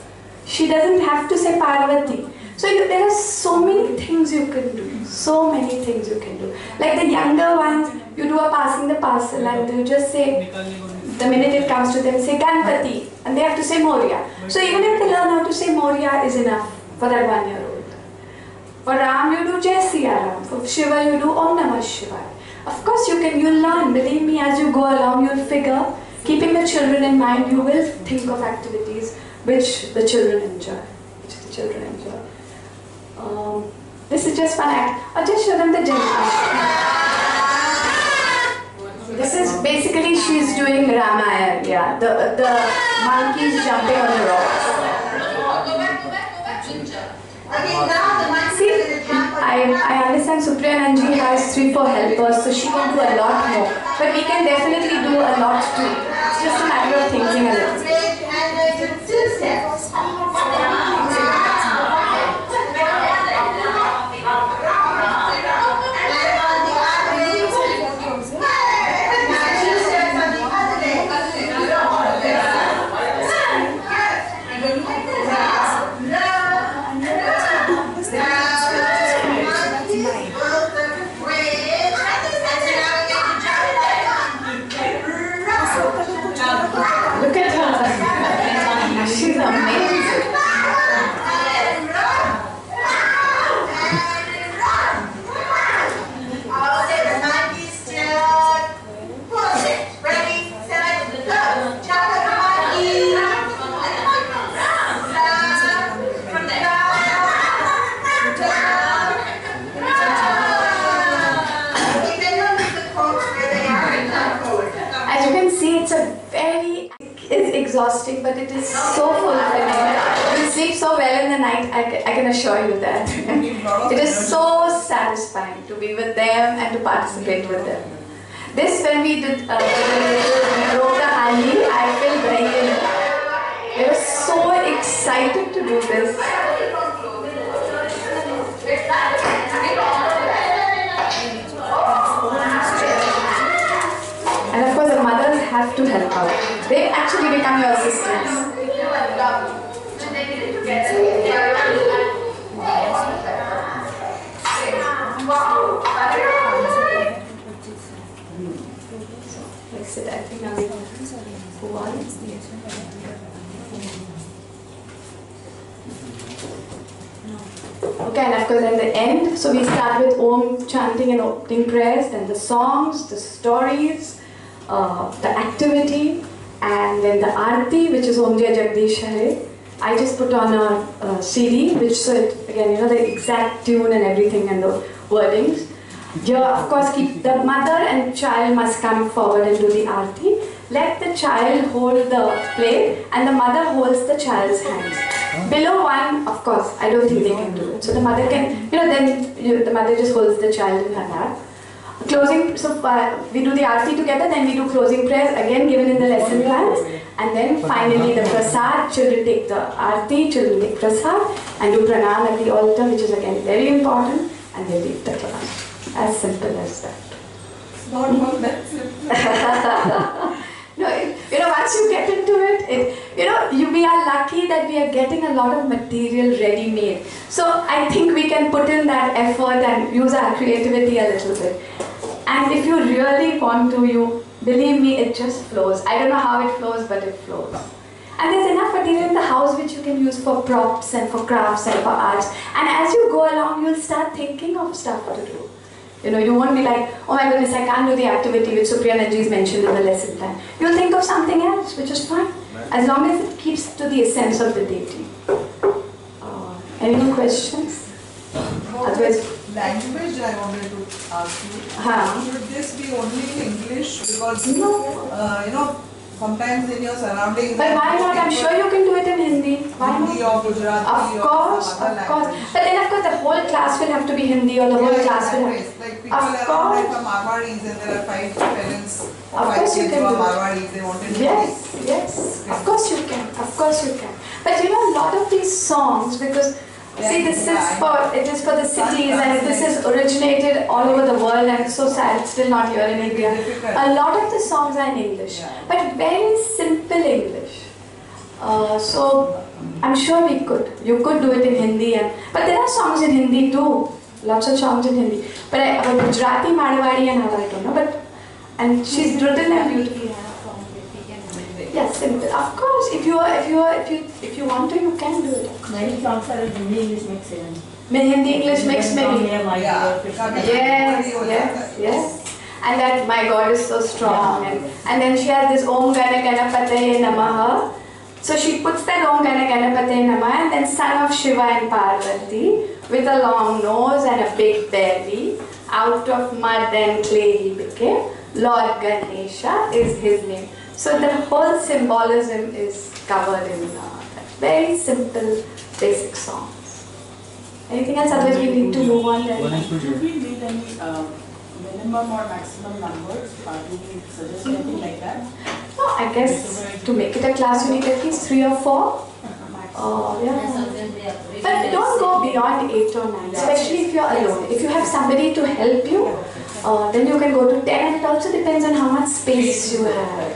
She doesn't have to say Parvati. So there are so many things you can do. So many things you can do. Like the younger ones, you do a passing the parcel and you just say, the minute it comes to them, say Ganpati. And they have to say Moria. So even if they learn how to say Moria is enough for that 1-year-old. For Ram, you do Jai Siya Ram. For Shiva, you do Om Namah Shivaya. Of course, you'll learn. Believe me, as you go along, you'll figure. Keeping the children in mind, you will think of activities which the children enjoy. This is just one act. I'll just show them the Janmashtami. This is basically she's doing Ramayana. Yeah, the monkeys jumping on the rocks. See, I understand Supriya Nanji has 3-4 helpers, so she can do a lot more. But we can definitely do a lot too. It's just a matter of thinking a little. Look at her. She's amazing. As you can see, it's exhausting, but it is so fulfilling. You sleep so well in the night, I can assure you that. It is so satisfying to be with them and to participate with them. This, when we did, we broke the handi, I feel very good. They were so excited to do this. And of course, the mothers have to help out. They actually become your assistants. course, at the end, so we start with Om chanting and opening prayers, then the songs, the stories, the activity, and then the Aarti, which is Om Jai Jagdish Hare. I just put on a CD, which so it, again, you know, the exact tune and everything and the wordings. Here, of course, keep the mother and child must come forward and do the Aarti. Let the child hold the plate and the mother holds the child's hands. Below one, of course, I don't think they can do it. So the mother can, you know, then the mother just holds the child in her lap. Closing, so we do the Aarti together, then we do closing prayers, again given in the lesson plans. And then finally the Prasad, children take the Aarti, children take Prasad and do Pranam at the altar, which is again very important, and they leave the class. As simple as that. Not that simple. No, you know, once you get into it, you know, we are lucky that we are getting a lot of material ready-made. So I think we can put in that effort and use our creativity a little bit. And if you really want to, believe me, it just flows. I don't know how it flows, but it flows. And there's enough material in the house which you can use for props and for crafts and for arts. And as you go along, you'll start thinking of stuff to do. You know, you won't be like, oh my goodness, I can't do the activity which Supriya Nanji is mentioned in the lesson plan. You'll think of something else, which is fine, as long as it keeps to the essence of the deity. Any more questions? Otherwise, language I wanted to ask you. Should this be only in English? Because you know, sometimes in your surroundings. But why not? I'm sure you can do it in Hindi. Why not? Hindi or Gujarati or some other language. But then of course the whole class will have to be Hindi or the whole class will have. Like people are like Marwadis and there are 5 parents or 5 kids who are Marwadis. They wanted to. Yes. Of course you can. Of course you can. But you know, a lot of these songs, because see, it is for the cities and this is originated all over the world, and it's so sad it's still not here in India. A lot of the songs are in English, but very simple English. So I'm sure you could do it in Hindi, but there are songs in Hindi too, lots of songs in Hindi. But about Gujarati, Marwadi and all I don't know, and she's written and beautiful. Yes, simple. Of course, if you want to, you can do it. Many songs are Hindi English mix. Hindi English mix, maybe. Yes. And that my God is so strong. And then she has this Om Gana Ganapataye Namaha. So she puts that Om Gana Ganapataye Namaha, and then son of Shiva and Parvati with a long nose and a big belly. Out of mud and clay he became. Lord Ganesha is his name. So the whole symbolism is covered in that very simple, basic songs. Anything else? Otherwise we need to move on then. Should we need any minimum or maximum numbers? Do we suggest anything like that? No, I guess to make it a class you need at least 3 or 4. But don't go beyond 8 or 9, especially if you're alone. If you have somebody to help you, then you can go to 10, and it also depends on how much space you have.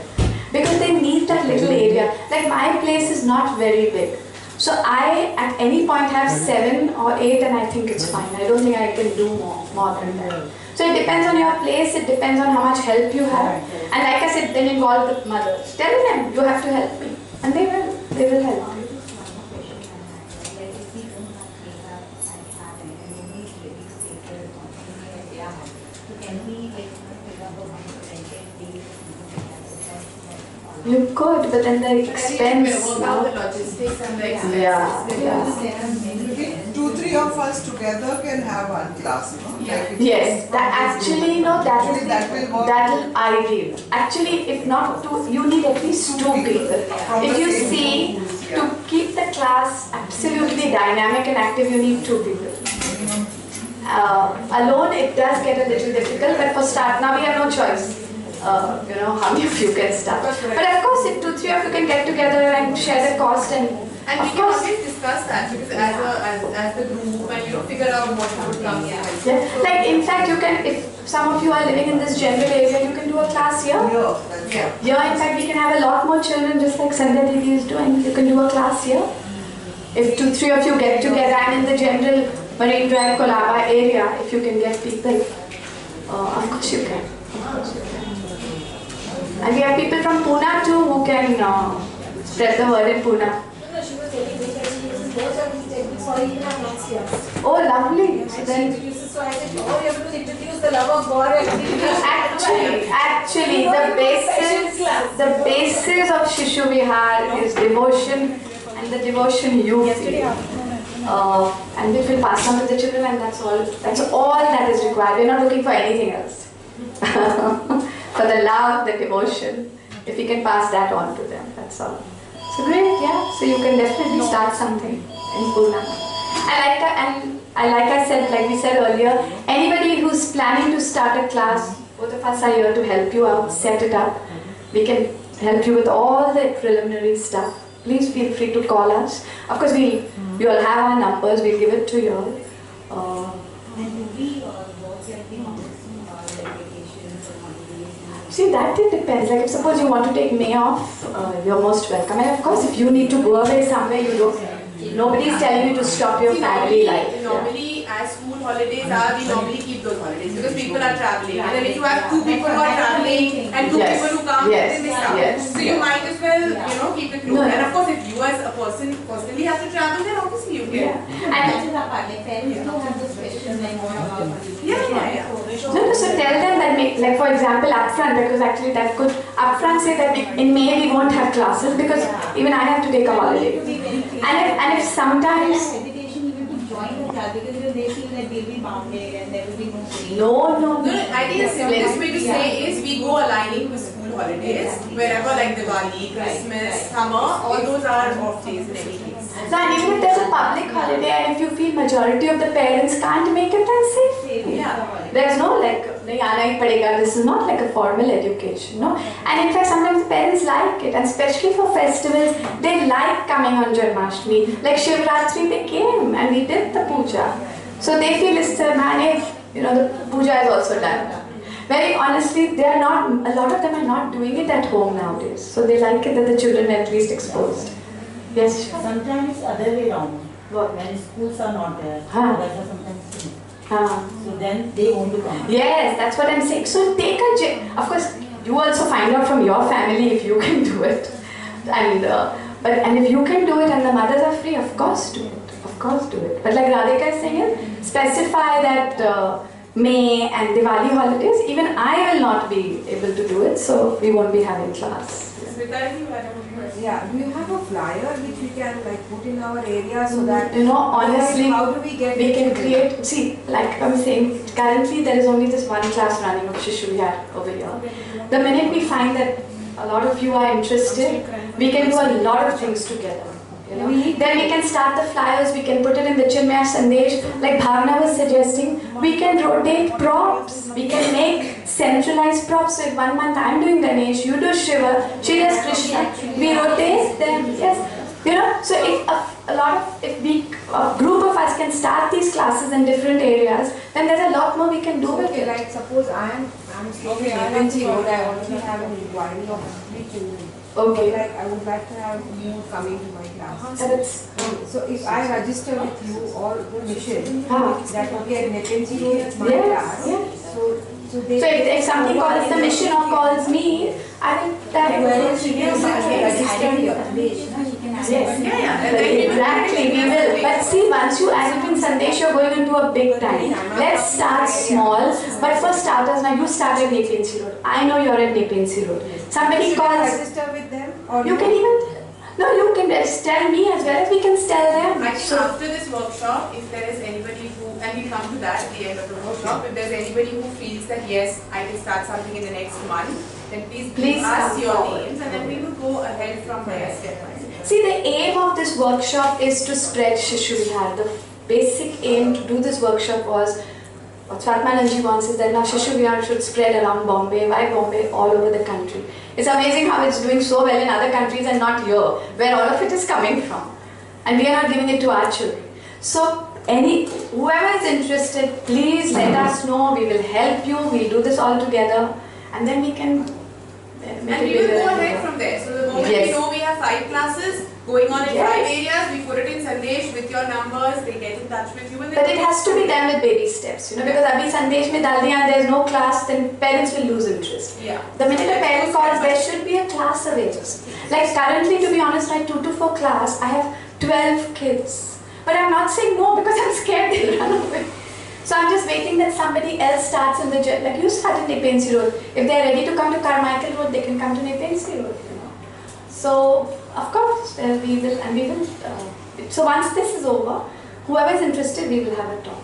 Because they need that little area. Like my place is not very big. So I at any point have 7 or 8 and I think it's fine. I don't think I can do more than that. So it depends on your place, it depends on how much help you have. And like I said, then involve the mothers. Tell them you have to help me. And they will help you. You could, but then the expense. Work out the logistics and the expenses. 2-3 of us together can have one class, no? Yes, that'll ideal. Actually, if not 2, you need at least 2 people. If you see, to keep the class absolutely dynamic and active, you need 2 people. Alone, it does get a little difficult, but for start, now we have no choice. How many of you can start. But of course, if 2-3 of you can get together and share the cost and we can always discuss that, because as the group and figure out what would come. Yeah. Like in fact, you can, if some of you are living in this general area, you can do a class here. Yeah. In fact, we can have a lot more children, just like Sandhya Didi is doing. You can do a class here. If 2-3 of you get together and in the general Marine Drive, Colaba area, if you can get people, of course you can. And we have people from Pune too who can spread the word in Pune. No, she was telling me that she uses both of these techniques for even our next year. Oh, lovely. So then, So I said, oh, you have to introduce the love of God and actually, the basis of Shishu Vihar is devotion, and the devotion you feel. And we will pass on to the children, and that's all. That's all that is required. We're not looking for anything else. For the love, the devotion. If we can pass that on to them, that's all. So great, yeah. So you can definitely start something in Pune. Like I said, like we said earlier, anybody who's planning to start a class, both of us are here to help you out, set it up. We can help you with all the preliminary stuff. Please feel free to call us. Of course, you all have our numbers. We'll give it to you all. See, that it depends. Like, if suppose you want to take May off, you're most welcome. And of course, if you need to go away somewhere, you don't. Nobody is telling you to stop your family life. Normally, as school holidays are, we normally keep those holidays because people are traveling. And then if you have two people who are traveling and two people who come, then they stop. So you might as well, keep it close. And of course, if you as a person personally have to travel, then obviously you can. And parents don't have this question like what about No, so tell them that, like for example, upfront, because actually that could upfront say that in May we won't have classes because even I have to take a holiday. And if sometimes hesitation even to join the class because they feel that they'll be bounded and there will be no free. No. I think the simplest way to say is we go aligning with school holidays wherever like Diwali, Christmas, summer, all those are off days in any case. So, and even if there's a public holiday and if you feel majority of the parents can't make it, then say, there's no like, nahi aana hi padega. This is not like a formal education, no. And in fact, sometimes the parents like it, and especially for festivals, they like coming on Janmashtami. Like Shivratri, they came and we did the puja. So they feel it's the manage, the puja is also done. Very honestly, they are not. A lot of them are not doing it at home nowadays. So they like it that the children are at least exposed. Yes. Sometimes it's other way around. When schools are not there, that's are sometimes free. So then they want to come. Yes, that's what I'm saying. So take of course, you also find out from your family if you can do it. And if you can do it and the mothers are free, of course do it. Of course do it. But like Radhika is saying, specify that May and Diwali holidays, even I will not be able to do it, so we won't be having class. Yeah, do you have a flyer which we can like put in our area so that honestly, how do we get we can create, see, like I'm saying, currently there is only this one class running of Shishu Vihar over here. The minute we find that a lot of you are interested, we can do a lot of things together. Then we can start the flyers, we can put it in the Chinmaya Sandesh, like Bhavna was suggesting, we can rotate props, we can make centralized props. So if 1 month I'm doing Ganesh, you do Shiva, she does Krishna, we rotate them, yes. So if a group of us can start these classes in different areas, then there's a lot more we can do with it. Like suppose I'm staying in Nepenji Road, I already have an inquiry of 3 children. Okay. Like I would like to have more coming to my class. So if I register with you or the mission, that okay at Nepenji Road it's my class. So if something calls the mission or calls me, I think that exactly, we will. But see, once you add it in Sandesh, you're going into a big time. Let's start small. But for starters, now you start at Nepenji Road. I know you're at Nepenji Road. Somebody calls. Register with them, or you can even. No, you can tell me as well as we can tell them. I think after this workshop, if there is anybody who, and we come to that at the end of the workshop, if there's anybody who feels that yes, I can start something in the next month, then please give us your names and then we will go ahead from there step by step. See, the aim of this workshop is to spread Shishu Vihar. The basic aim to do this workshop was, what Swatmananji wants is that now Shishu Vihar should spread around Bombay. Why Bombay? All over the country. It's amazing how it's doing so well in other countries and not here, where all of it is coming from. And we are not giving it to our children. So, whoever is interested, please let us know. We will help you. We'll do this all together. And then we can and we will go ahead from there. So the moment we know we have 5 classes going on in 5 areas, we put it in Sandesh with your numbers, they get in touch with you. And but it has to be done with baby steps, because abhi Sandesh mein dal diya, there's no class, then parents will lose interest. The minute a parent calls, there should be a class available. Like currently, to be honest, like 2 to 4 class, I have 12 kids. But I'm not saying no because I'm scared they'll run away. So I'm just waiting that somebody else starts in the journey. Like you start in Nepean Sea Road. If they're ready to come to Carmichael Road, they can come to Nepean Sea Road. You know. So of course we will. So once this is over, whoever is interested, we will have a talk.